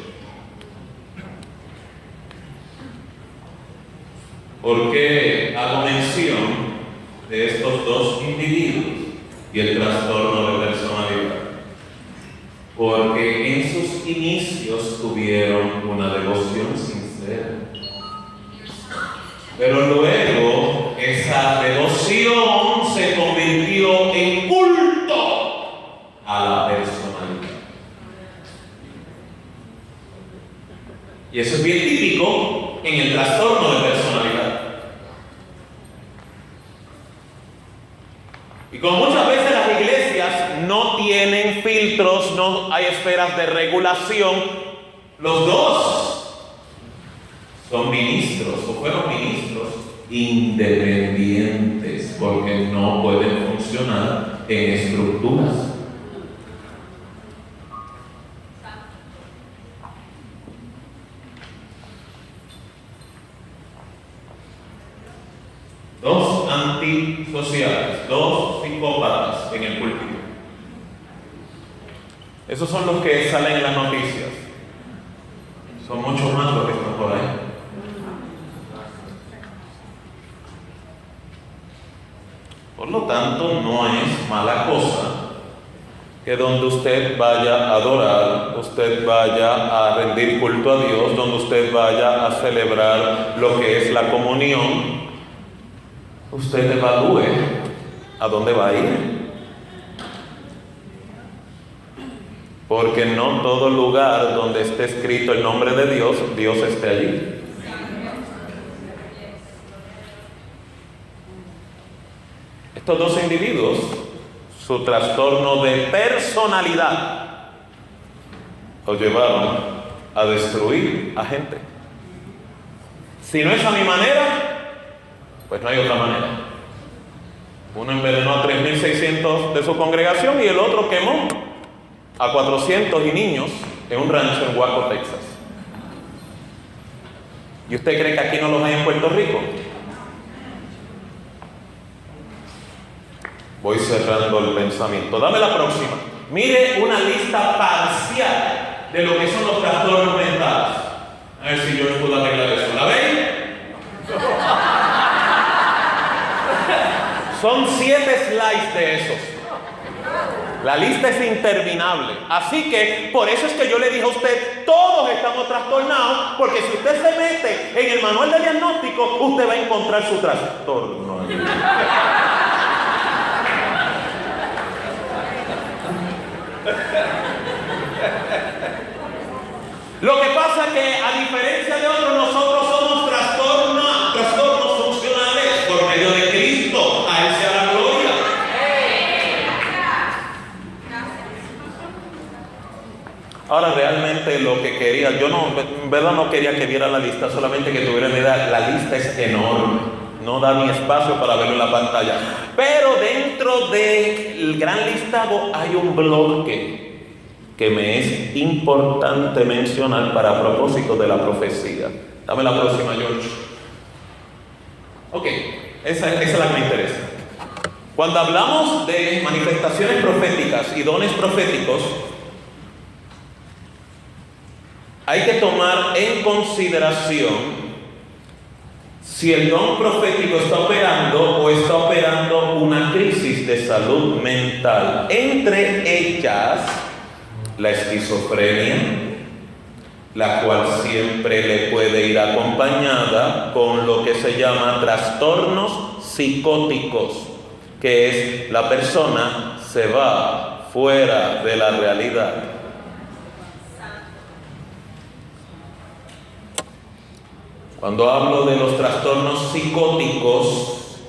¿Por qué hago mención de estos dos individuos y el trastorno de personalidad? Porque en sus inicios tuvieron una devoción sincera. Pero luego esa devoción se convirtió en culto a la personalidad. Y eso es bien típico en el trastorno de personalidad. Y como muchas veces las iglesias no tienen filtros, no hay esferas de regulación, los dos son ministros o fueron ministros independientes porque no pueden funcionar en estructuras. Dos antisociales, dos psicópatas en el púlpito. Esos son los que salen en las noticias. Son muchos más los que están por ahí. Por lo tanto, no es mala cosa que donde usted vaya a adorar, usted vaya a rendir culto a Dios, donde usted vaya a celebrar lo que es la comunión, usted evalúe a dónde va a ir. Porque no todo lugar donde esté escrito el nombre de Dios, Dios esté allí. Estos dos individuos, su trastorno de personalidad, los llevaron a destruir a gente. Si no es a mi manera, pues no hay otra manera. Uno envenenó a 3.600 de su congregación y el otro quemó a 400 y niños en un rancho en Waco, Texas. ¿Y usted cree que aquí no los hay en Puerto Rico? Voy cerrando el pensamiento. Dame la próxima. Mire una lista parcial de lo que son los trastornos mentales. A ver si yo puedo arreglar eso. ¿La ven? Son 7 slides de esos. La lista es interminable. Así que, por eso es que yo le dije a usted, todos estamos trastornados, porque si usted se mete en el manual de diagnóstico, usted va a encontrar su trastorno. Lo que pasa es que, a diferencia de otros, nosotros somos trastornos funcionales por medio de Cristo. A Él sea la gloria. Ahora, realmente lo que quería, yo no, en verdad no quería que viera la lista, solamente que tuviera una idea. La lista es enorme. no da ni espacio para verlo en la pantalla. Pero dentro del gran listado hay un bloque que me es importante mencionar para propósito de la profecía. Dame la próxima, George. Ok, esa es la que me interesa. Cuando hablamos de manifestaciones proféticas y dones proféticos, hay que tomar en consideración si el don profético está operando o está operando una crisis de salud mental. Entre ellas, la esquizofrenia, la cual siempre le puede ir acompañada con lo que se llama trastornos psicóticos, que es la persona se va fuera de la realidad. Cuando hablo de los trastornos psicóticos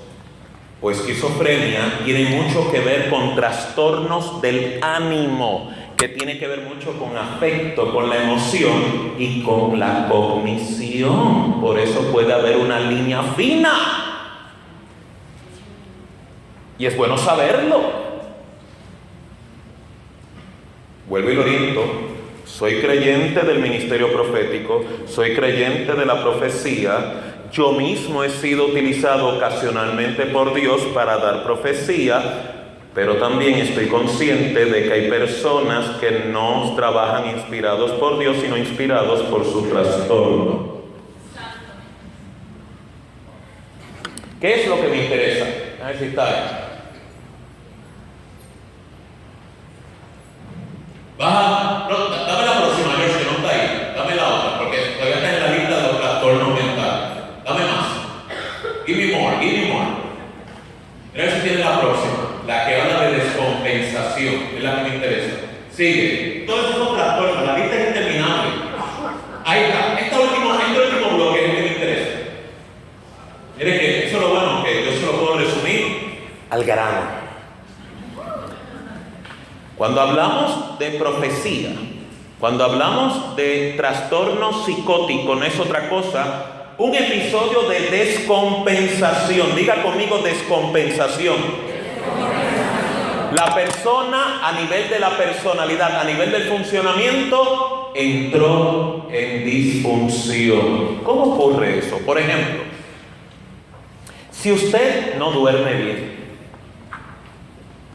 o esquizofrenia, tiene mucho que ver con trastornos del ánimo, que tiene que ver mucho con afecto, con la emoción y con la cognición. Por eso puede haber una línea fina. Y es bueno saberlo. Vuelvo y lo oriento. Soy creyente del ministerio profético, soy creyente de la profecía. Yo mismo he sido utilizado ocasionalmente por Dios para dar profecía, pero también estoy consciente de que hay personas que no trabajan inspirados por Dios, sino inspirados por su trastorno. ¿Qué es lo que me interesa? A ver si está ahí. Baja, no, dame la próxima, George, que no está ahí. Dame la otra, porque todavía está en la lista de los trastornos mentales. Dame más. Give me more, give me more. Mira si tiene la próxima, la que habla de descompensación, es la que me interesa. Sigue. Todos esos trastornos, la lista es interminable. Ahí está. Este último bloque es el que me interesa. Mire que eso es lo bueno, que yo se lo puedo resumir al grano. Cuando hablamos de profecía, cuando hablamos de trastorno psicótico, no es otra cosa, un episodio de descompensación. Diga conmigo descompensación. La persona a nivel de la personalidad, a nivel del funcionamiento, entró en disfunción. ¿Cómo ocurre eso? Por ejemplo, si usted no duerme bien,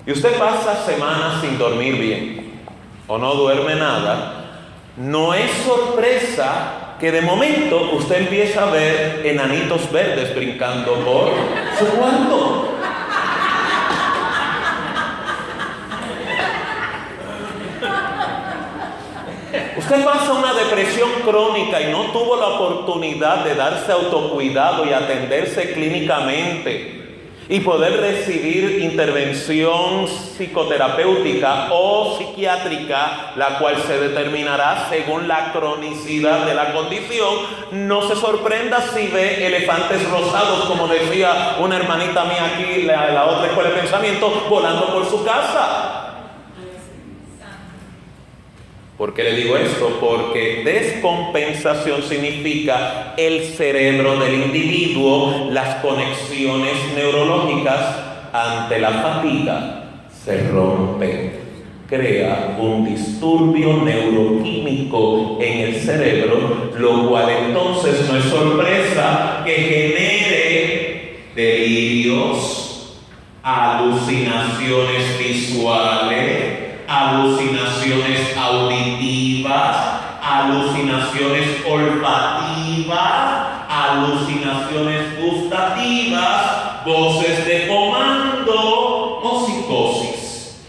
y usted pasa semanas sin dormir bien o no duerme nada, no es sorpresa que de momento usted empieza a ver enanitos verdes brincando por su cuarto. Usted pasa una depresión crónica y no tuvo la oportunidad de darse autocuidado y atenderse clínicamente y poder recibir intervención psicoterapéutica o psiquiátrica, la cual se determinará según la cronicidad de la condición. No se sorprenda si ve elefantes rosados, como decía una hermanita mía aquí, la otra escuela de pensamiento, volando por su casa. ¿Por qué le digo esto? Porque descompensación significa el cerebro del individuo, las conexiones neurológicas ante la fatiga se rompen. Crea un disturbio neuroquímico en el cerebro, lo cual entonces no es sorpresa que genere delirios, alucinaciones visuales, alucinaciones auditivas, alucinaciones olfativas, alucinaciones gustativas, voces de comando o psicosis.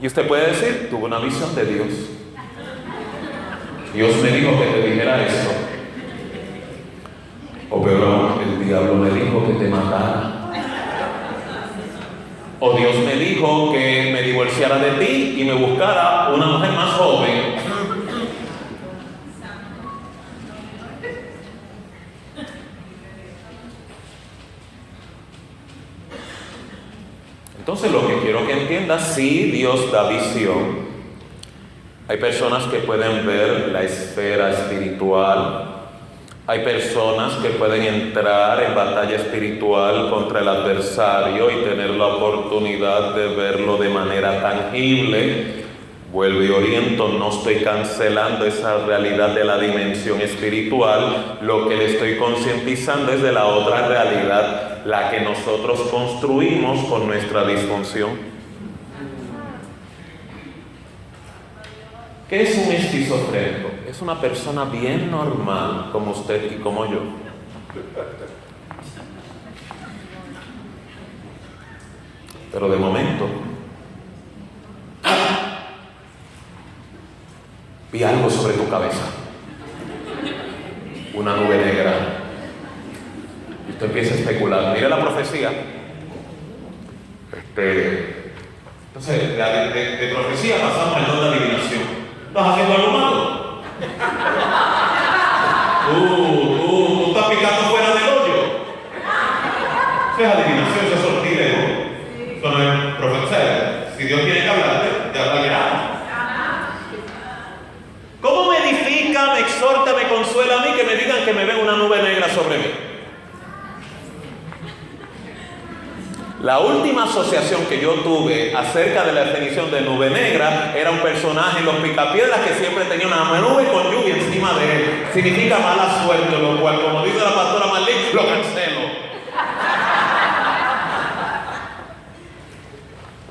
Y usted puede decir, tuve una visión de Dios. Dios me dijo que te dijera esto. O peor aún, el diablo me dijo que te matara. O Dios me dijo que me divorciara de ti y me buscara una mujer más joven. Entonces lo que quiero que entiendas, sí, Dios da visión. Hay personas que pueden ver la esfera espiritual, Hay personas que pueden entrar en batalla espiritual contra el adversario y tener la oportunidad de verlo de manera tangible. Vuelvo y oriento, no estoy cancelando esa realidad de la dimensión espiritual. Lo que le estoy concientizando es de la otra realidad, la que nosotros construimos con nuestra disfunción. ¿Qué es un esquizofrénico? Es una persona bien normal, como usted y como yo. Pero de momento, vi algo sobre tu cabeza. Una nube negra. Y usted empieza a especular. Mire la profecía. Entonces, de profecía pasamos al don de adivinación. ¿Estás haciendo algo malo? Tú estás picando fuera del hoyo. Eso es adivinación, eso es sortijeo. Eso no es profecía. Si Dios tiene que hablarte, te hablará. ¿Cómo me edifica, me exhorta, me consuela a mí que me digan que me ven una nube negra sobre mí? La última asociación que yo tuve acerca de la definición de nube negra era un personaje en Los Picapiedras que siempre tenía una nube con lluvia encima de él. Significa mala suerte, lo cual, como dice la pastora Marlene, lo cancelo.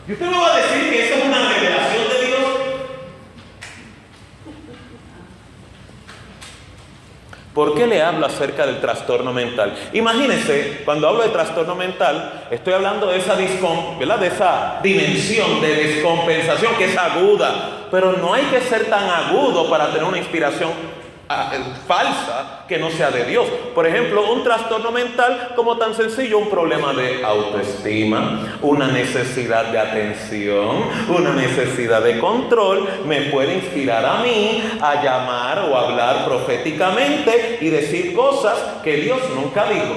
¿Y usted me va a decir que eso es una revelación de Dios? ¿Por qué le hablo acerca del trastorno mental? Imagínense, cuando hablo de trastorno mental, estoy hablando de esa de esa dimensión de descompensación que es aguda, pero no hay que ser tan agudo para tener una inspiración falsa que no sea de Dios. Por ejemplo, un trastorno mental como tan sencillo, un problema de autoestima, una necesidad de atención, una necesidad de control, me puede inspirar a mí a llamar o hablar proféticamente y decir cosas que Dios nunca dijo.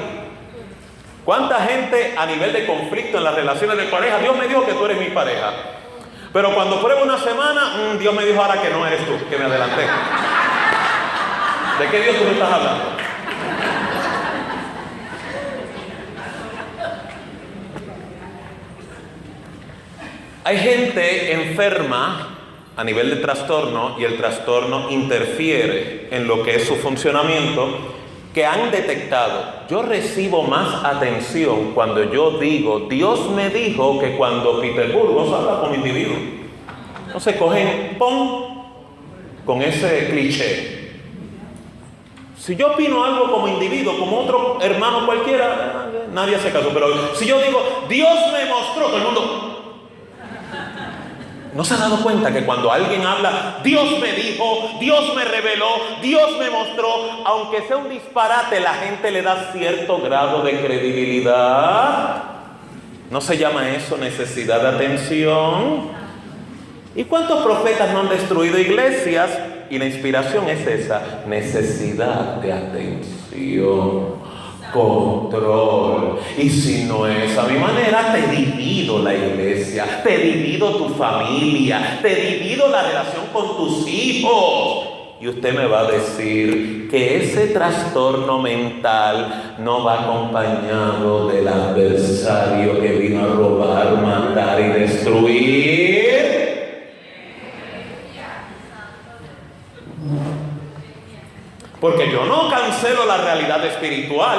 ¿Cuánta gente a nivel de conflicto en las relaciones de pareja? Dios me dijo que tú eres mi pareja, pero cuando pruebo una semana, Dios me dijo ahora que no eres tú, que me adelanté. ¿De qué Dios tú me estás hablando? Hay gente enferma a nivel de trastorno y el trastorno interfiere en lo que es su funcionamiento, que han detectado, yo recibo más atención cuando yo digo, Dios me dijo, que cuando Peter Burgos habla con individuos. Entonces cogen, con ese cliché. Si yo opino algo como individuo, como otro hermano cualquiera, nadie hace caso. Pero si yo digo, Dios me mostró, todo el mundo ¿no se ha dado cuenta que cuando alguien habla, Dios me dijo, Dios me reveló, Dios me mostró, aunque sea un disparate, la gente le da cierto grado de credibilidad? ¿No se llama eso necesidad de atención? ¿Y cuántos profetas no han destruido iglesias? Y la inspiración es esa, necesidad de atención, control. Y si no es a mi manera, te divido la iglesia, te divido tu familia, te divido la relación con tus hijos. Y usted me va a decir que ese trastorno mental no va acompañado del adversario que vino a robar, matar y destruir. Porque yo no cancelo la realidad espiritual.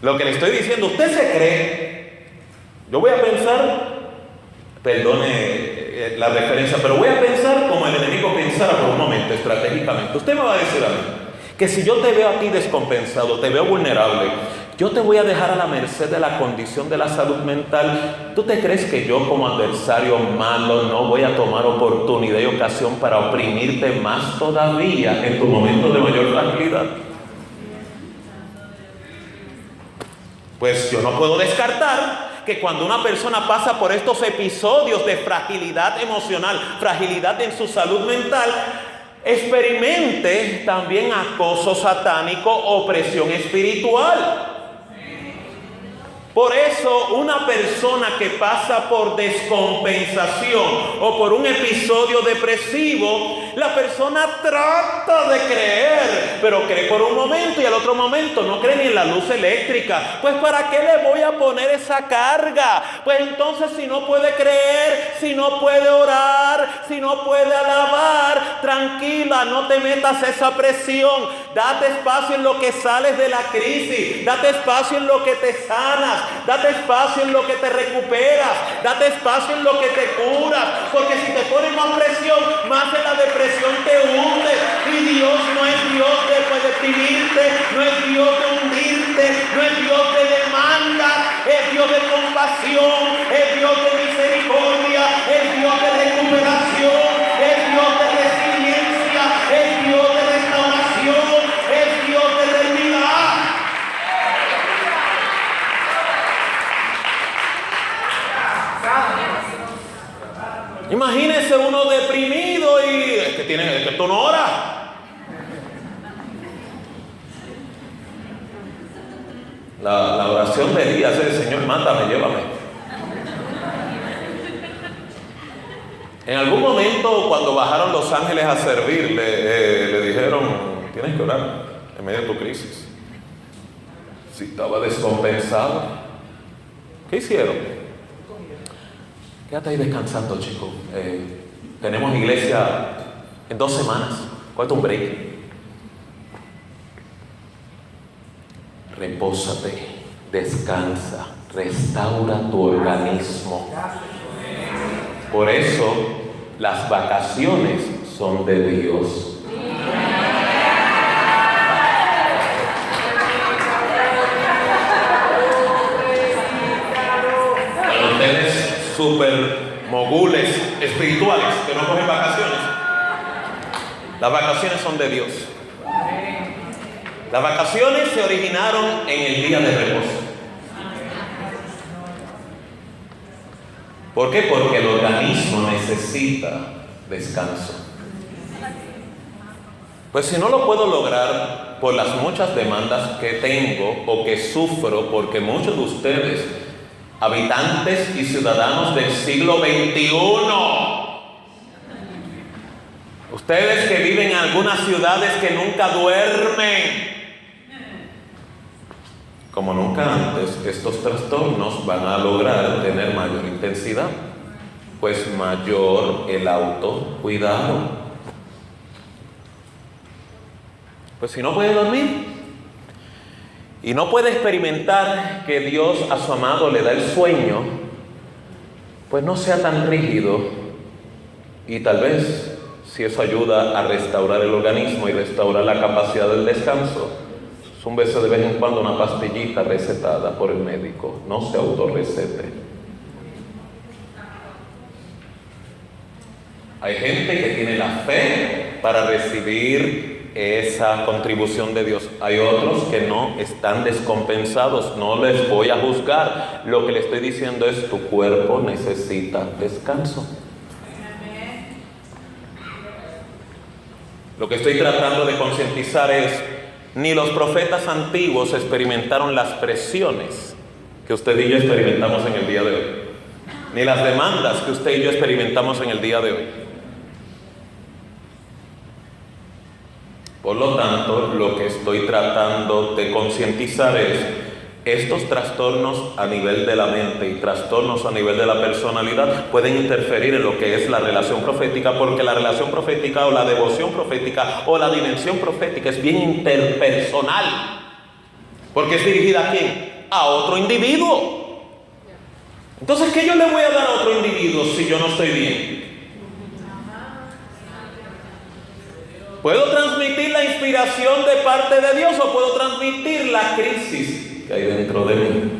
Lo que le estoy diciendo, usted se cree. Yo voy a pensar, perdone la referencia, pero voy a pensar como el enemigo pensara por un momento, estratégicamente. Usted me va a decir a mí que si yo te veo a ti descompensado, te veo vulnerable, yo te voy a dejar a la merced de la condición de la salud mental. ¿Tú te crees que yo como adversario malo no voy a tomar oportunidad y ocasión para oprimirte más todavía en tu momento de mayor fragilidad? Pues yo no puedo descartar que cuando una persona pasa por estos episodios de fragilidad emocional, fragilidad en su salud mental, experimente también acoso satánico, opresión espiritual. Por eso una persona que pasa por descompensación o por un episodio depresivo La persona trata de creer, pero cree por un momento y al otro momento no cree ni en la luz eléctrica. Pues ¿para qué le voy a poner esa carga? Pues entonces, si no puede creer, si no puede orar, si no puede alabar, tranquila, no te metas esa presión. Date espacio en lo que sales de la crisis, date espacio en lo que te sanas, date espacio en lo que te recuperas, date espacio en lo que te curas, porque si te pones más presión, más en la depresión te hunde. Y Dios no es Dios de deprimirte, no es Dios de hundirte, no es Dios de demanda, es Dios de compasión, es Dios de misericordia, es Dios de recuperación, es Dios de resiliencia, es Dios de restauración, es Dios de eternidad. Imagínese uno deprimido y es que tú no oras. La oración de Elías es: Señor, mátame, llévame. En algún momento, cuando bajaron los ángeles a servirle, le dijeron: tienes que orar en medio de tu crisis. Si estaba descompensado, ¿qué hicieron? Quédate ahí descansando, chico. Tenemos iglesia en 2 semanas. Cuesta un break. Repósate, descansa, restaura tu organismo. Por eso las vacaciones son de Dios. Para ustedes super mogules espirituales que no cogen vacaciones, las vacaciones son de Dios. Las vacaciones se originaron en el día de reposo. ¿Por qué? Porque el organismo necesita descanso. Pues si no lo puedo lograr por las muchas demandas que tengo o que sufro, porque muchos de ustedes, habitantes y ciudadanos del siglo XXI, ustedes que viven en algunas ciudades que nunca duermen, como nunca antes, estos trastornos van a lograr tener mayor intensidad, pues mayor el autocuidado. Pues si no puede dormir y no puede experimentar que Dios a su amado le da el sueño, pues no sea tan rígido, y tal vez, si eso ayuda a restaurar el organismo y restaurar la capacidad del descanso, súmbese de vez en cuando una pastillita recetada por el médico. No se autorrecete. Hay gente que tiene la fe para recibir esa contribución de Dios. Hay otros que no, están descompensados. No les voy a juzgar. Lo que le estoy diciendo es: tu cuerpo necesita descanso. Lo que estoy tratando de concientizar es: ni los profetas antiguos experimentaron las presiones que usted y yo experimentamos en el día de hoy, ni las demandas que usted y yo experimentamos en el día de hoy. Por lo tanto, lo que estoy tratando de concientizar es: estos trastornos a nivel de la mente y trastornos a nivel de la personalidad pueden interferir en lo que es la relación profética, porque la relación profética o la devoción profética o la dimensión profética es bien interpersonal, porque es dirigida ¿a quién? A otro individuo. Entonces, ¿qué yo le voy a dar a otro individuo si yo no estoy bien? ¿Puedo transmitir la inspiración de parte de Dios o puedo transmitir la crisis que hay dentro de mí?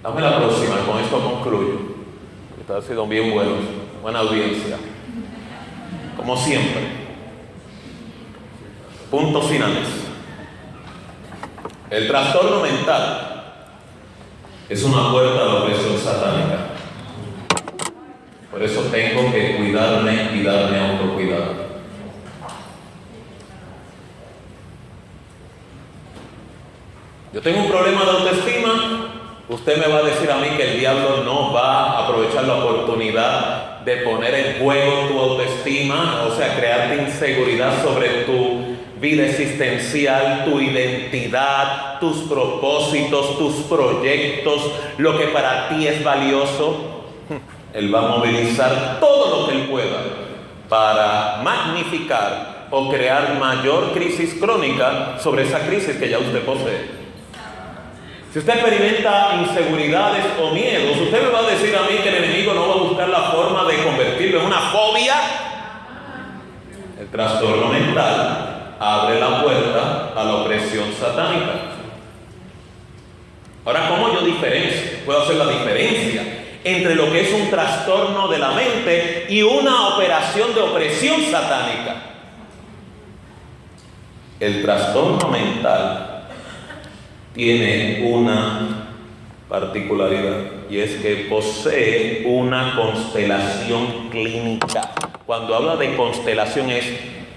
Dame la próxima, con esto concluyo. Ustedes han sido bien buenos, buena audiencia, como siempre. Puntos finales. El trastorno mental es una puerta a la opresión satánica. Por eso tengo que cuidarme y darme autocuidado. Yo tengo un problema de autoestima, Usted me va a decir a mí que el diablo no va a aprovechar la oportunidad de poner en juego tu autoestima, o sea, crearte inseguridad sobre tu vida existencial, tu identidad, tus propósitos, tus proyectos, lo que para ti es valioso. Él va a movilizar todo lo que él pueda para magnificar o crear mayor crisis crónica sobre esa crisis que ya usted posee. Si usted experimenta inseguridades o miedos, usted me va a decir a mí que el enemigo no va a buscar la forma de convertirlo en una fobia. El trastorno mental abre la puerta a la opresión satánica. Ahora, ¿cómo yo puedo hacer la diferencia entre lo que es un trastorno de la mente y una operación de opresión satánica? El trastorno mental tiene una particularidad, y es que posee una constelación clínica. Cuando habla de constelación es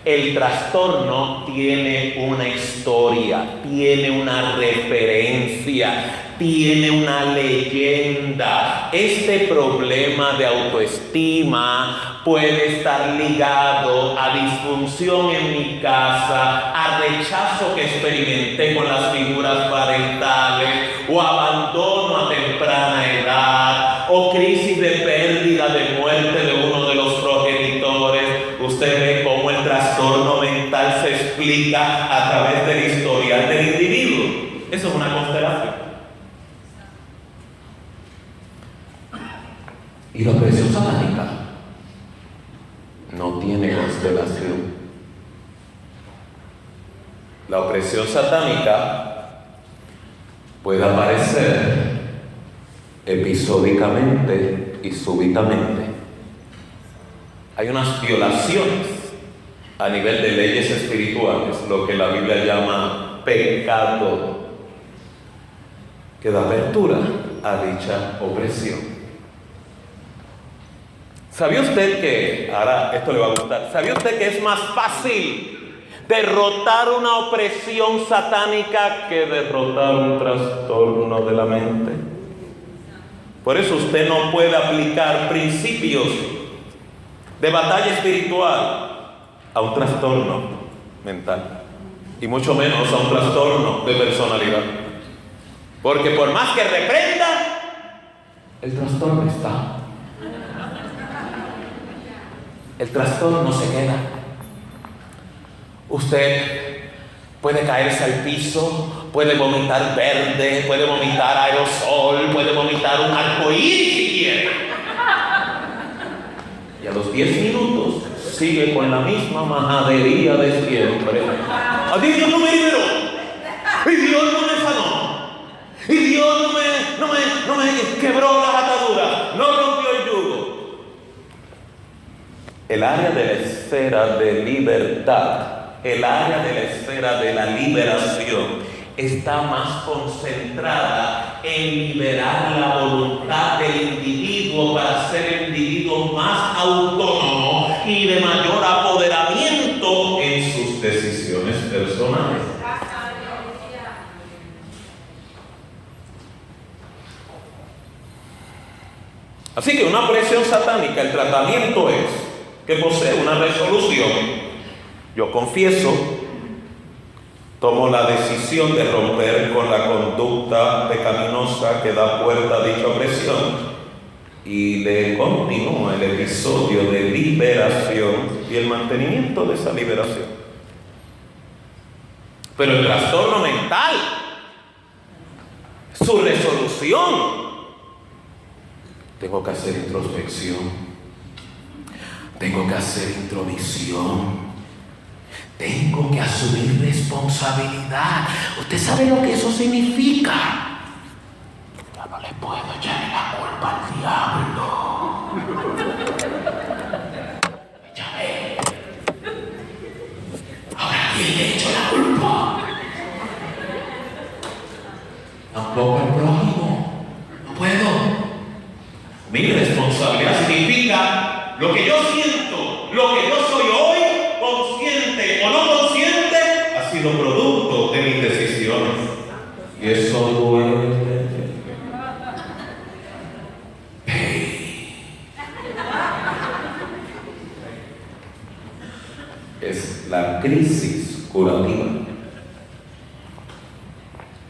el trastorno tiene una historia, tiene una referencia, tiene una leyenda. Este problema de autoestima puede estar ligado a disfunción en mi casa, a rechazo que experimenté con las figuras parentales, o abandono a temprana edad, o crisis de pérdida, de muerte de uno de los progenitores. Usted ve cómo el trastorno mental se explica a través del historial del individuo. Eso es una constelación. Y la opresión satánica no tiene constelación. La opresión satánica puede aparecer episódicamente y súbitamente. Hay unas violaciones a nivel de leyes espirituales, lo que la Biblia llama pecado, que da apertura a dicha opresión. ¿Sabía usted que, ahora esto le va a gustar, sabía usted que es más fácil derrotar una opresión satánica que derrotar un trastorno de la mente? Por eso usted no puede aplicar principios de batalla espiritual a un trastorno mental, y mucho menos a un trastorno de personalidad. Porque por más que reprenda, el trastorno está. El trastorno se queda. Usted puede caerse al piso, puede vomitar verde, puede vomitar aerosol, puede vomitar un arcoíris si quiere. Y a los 10 minutos sigue con la misma majadería de siempre. A ti Dios no me liberó, y Dios no me sanó, y Dios no me quebró las ataduras, no rompió el yugo. El área de la esfera de libertad, el área de la esfera de la liberación, está más concentrada en liberar la voluntad del individuo para ser el individuo más autónomo y de mayor apoderamiento en sus decisiones personales. Así que una opresión satánica, el tratamiento es que posee una resolución. Yo confieso, tomo la decisión de romper con la conducta pecaminosa que da puerta a dicha opresión y le continúo el episodio de liberación y el mantenimiento de esa liberación. Pero el trastorno mental, su resolución, tengo que hacer introspección, tengo que hacer intromisión, tengo que asumir responsabilidad. ¿Usted sabe lo que eso significa? Ya no le puedo echarle la culpa al diablo. Échame. Ahora, ¿quién le echó la culpa? Tampoco el prójimo. No puedo. Mi responsabilidad significa lo que yo siento, lo que yo soy hoy, consciente o no consciente, ha sido producto de mis decisiones. Y eso duele. es la crisis curativa.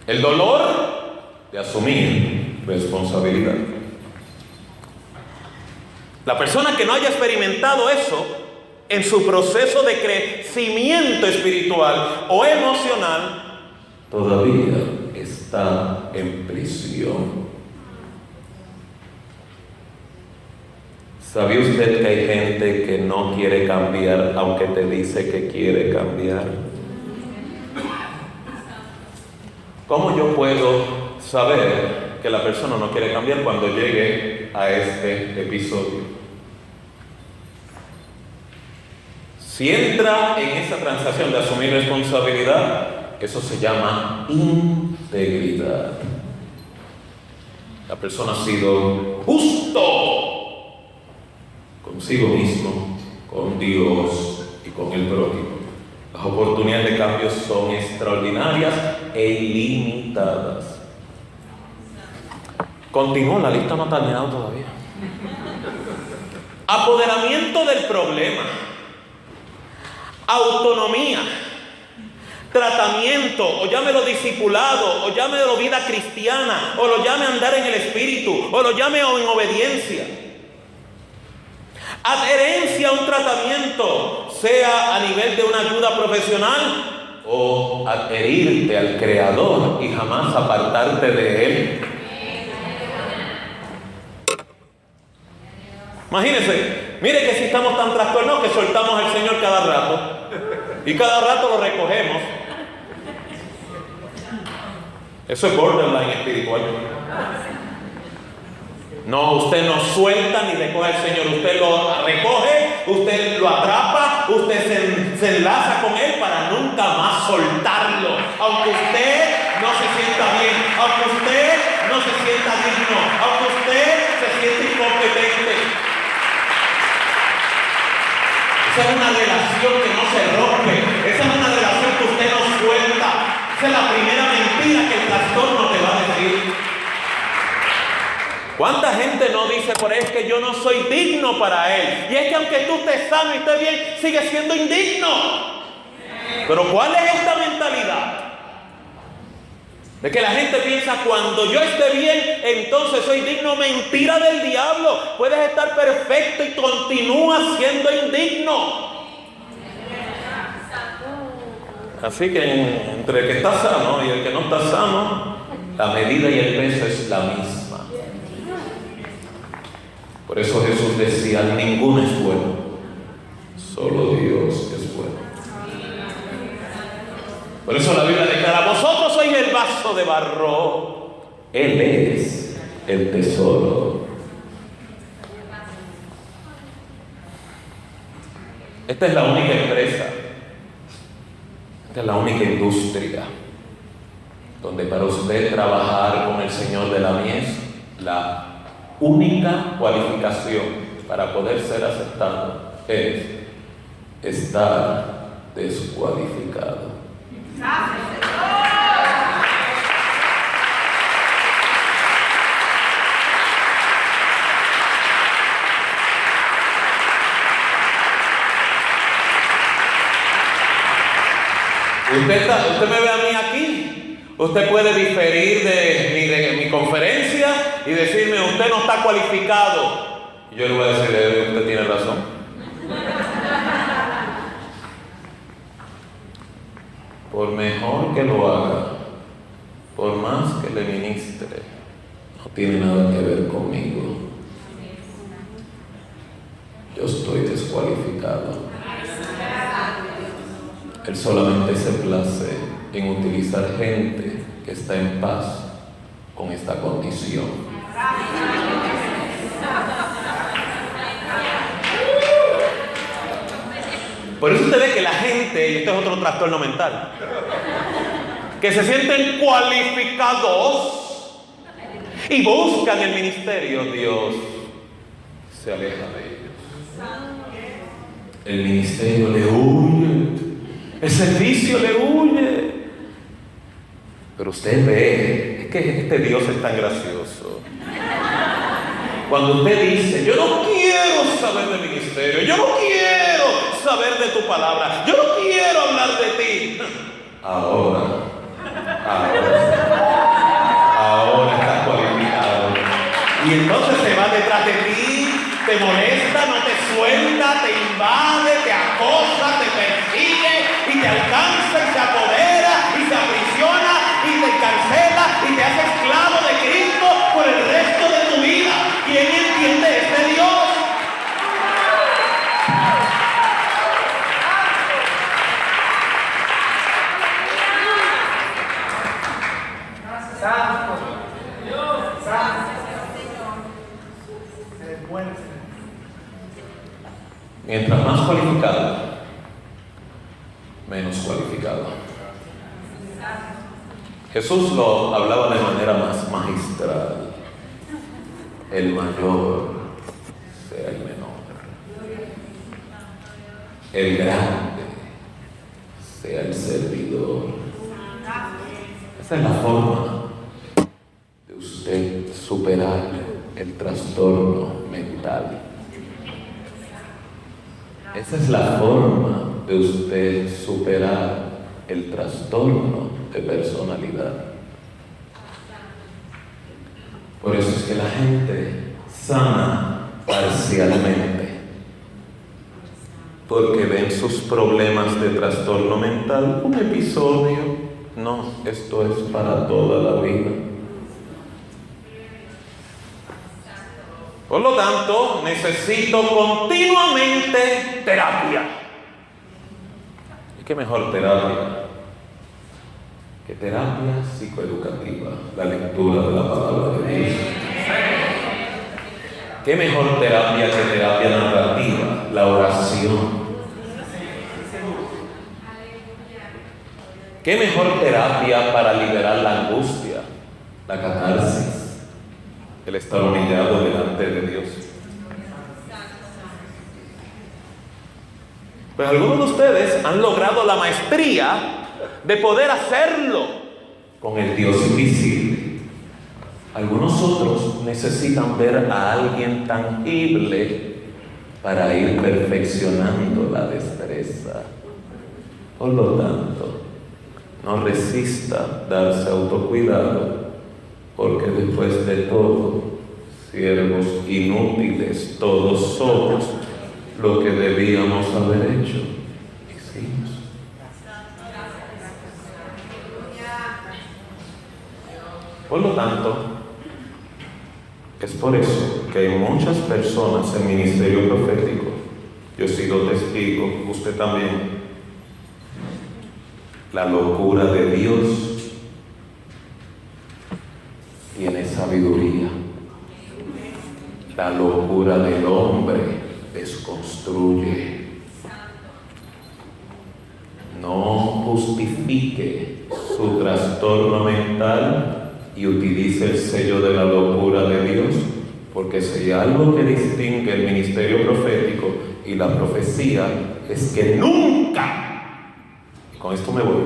El dolor de asumir responsabilidad. La persona que no haya experimentado eso en su proceso de crecimiento espiritual o emocional, todavía está en prisión. ¿Sabía usted que hay gente que no quiere cambiar aunque te dice que quiere cambiar? ¿Cómo yo puedo saber que la persona no quiere cambiar cuando llegue a este episodio? Si entra en esa transacción de asumir responsabilidad, eso se llama integridad. La persona ha sido justo consigo mismo, con Dios y con el prójimo. Las oportunidades de cambio son extraordinarias e ilimitadas. Continúa, la lista no ha terminado todavía. Apoderamiento del problema, autonomía, tratamiento, o llámelo discipulado, o llámelo vida cristiana, o lo llame andar en el espíritu, o lo llame en obediencia. Adherencia a un tratamiento, sea a nivel de una ayuda profesional o adherirte al Creador y jamás apartarte de Él. Imagínense, mire que si estamos tan trastornados que soltamos al Señor cada rato y cada rato lo recogemos. Eso es borderline espiritual. No, usted no suelta ni recoge al Señor, usted lo recoge, usted lo atrapa, usted se enlaza con Él para nunca más soltarlo. Aunque usted no se sienta bien, aunque usted no se sienta digno, aunque usted se sienta incompetente. Esa es una relación que no se rompe, esa es una relación que usted no suelta. Esa es la primera mentira que el trastorno te va a decir. ¿Cuánta gente no dice por ahí es que yo no soy digno para Él? Y es que aunque tú estés sano y estés bien, sigues siendo indigno. Pero ¿cuál es esta mentalidad? De que la gente piensa cuando yo esté bien, entonces soy digno. Mentira del diablo. Puedes estar perfecto y continúas siendo indigno. Así que entre el que está sano y el que no está sano, la medida y el peso es la misma. Por eso Jesús decía, ninguno es bueno, solo Dios es bueno. Por eso la Biblia declara, vosotros sois el vaso de barro, Él es el tesoro. Esta es la única empresa, esta es la única industria donde para usted trabajar con el Señor de la mies, la única cualificación para poder ser aceptado es estar descualificado. Usted me ve a mí aquí. Usted puede diferir de mi conferencia y decirme, usted no está cualificado. Y yo le voy a decir, usted tiene razón. Por mejor que lo haga, por más que le ministre, no tiene nada que ver conmigo. Yo estoy descualificado. Él solamente se place en utilizar gente que está en paz con esta condición. Por eso usted ve que la gente, y esto es otro trastorno mental, que se sienten cualificados y buscan el ministerio, Dios se aleja de ellos. El ministerio le huye, el servicio le huye. Pero usted ve, es que este Dios es tan gracioso. Cuando usted dice, yo no quiero saber del ministerio, yo no quiero saber de tu palabra, yo no quiero hablar de ti. Ahora estás cualificado. Y entonces se va detrás de ti, te molesta, no te suelta, te invade, te acosa, te persigue y te alcanza y se apodera y se aprisiona y te encarcela y te hace esclavo de Cristo por el resto de tu vida. ¿Quién entiende este Dios? Mientras más cualificado, menos cualificado. Jesús lo hablaba de manera más magistral. El mayor sea el menor. El grande sea el servidor. Esa es la forma de usted superar el trastorno mental. Esa es la forma de usted superar el trastorno de personalidad. Por eso es que la gente sana parcialmente, porque ven sus problemas de trastorno mental un episodio. No, esto es para toda la vida. Por lo tanto, necesito continuamente terapia. ¿Y qué mejor terapia que terapia psicoeducativa? La lectura de la palabra de Dios. ¿Qué mejor terapia que terapia narrativa? La oración. ¿Qué mejor terapia para liberar la angustia? La catarsis. El estar humillado delante de Dios. Pues algunos de ustedes han logrado la maestría de poder hacerlo con el Dios invisible. Algunos otros necesitan ver a alguien tangible para ir perfeccionando la destreza. Por lo tanto, no resista darse autocuidado, porque después de todo, siervos inútiles todos somos, lo que debíamos haber hecho, hicimos. Por lo tanto, es por eso que hay muchas personas en ministerio profético. Yo he sido testigo, usted también. La locura de Dios tiene sabiduría. La locura del hombre desconstruye. No justifique su trastorno mental y utilice el sello de la locura de Dios, porque si hay algo que distingue el ministerio profético y la profecía, es que nunca, y con esto me voy,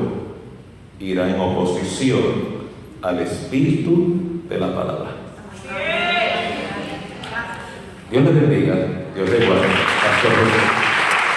irá en oposición al espíritu de la palabra. Dios le bendiga, Dios le guarde.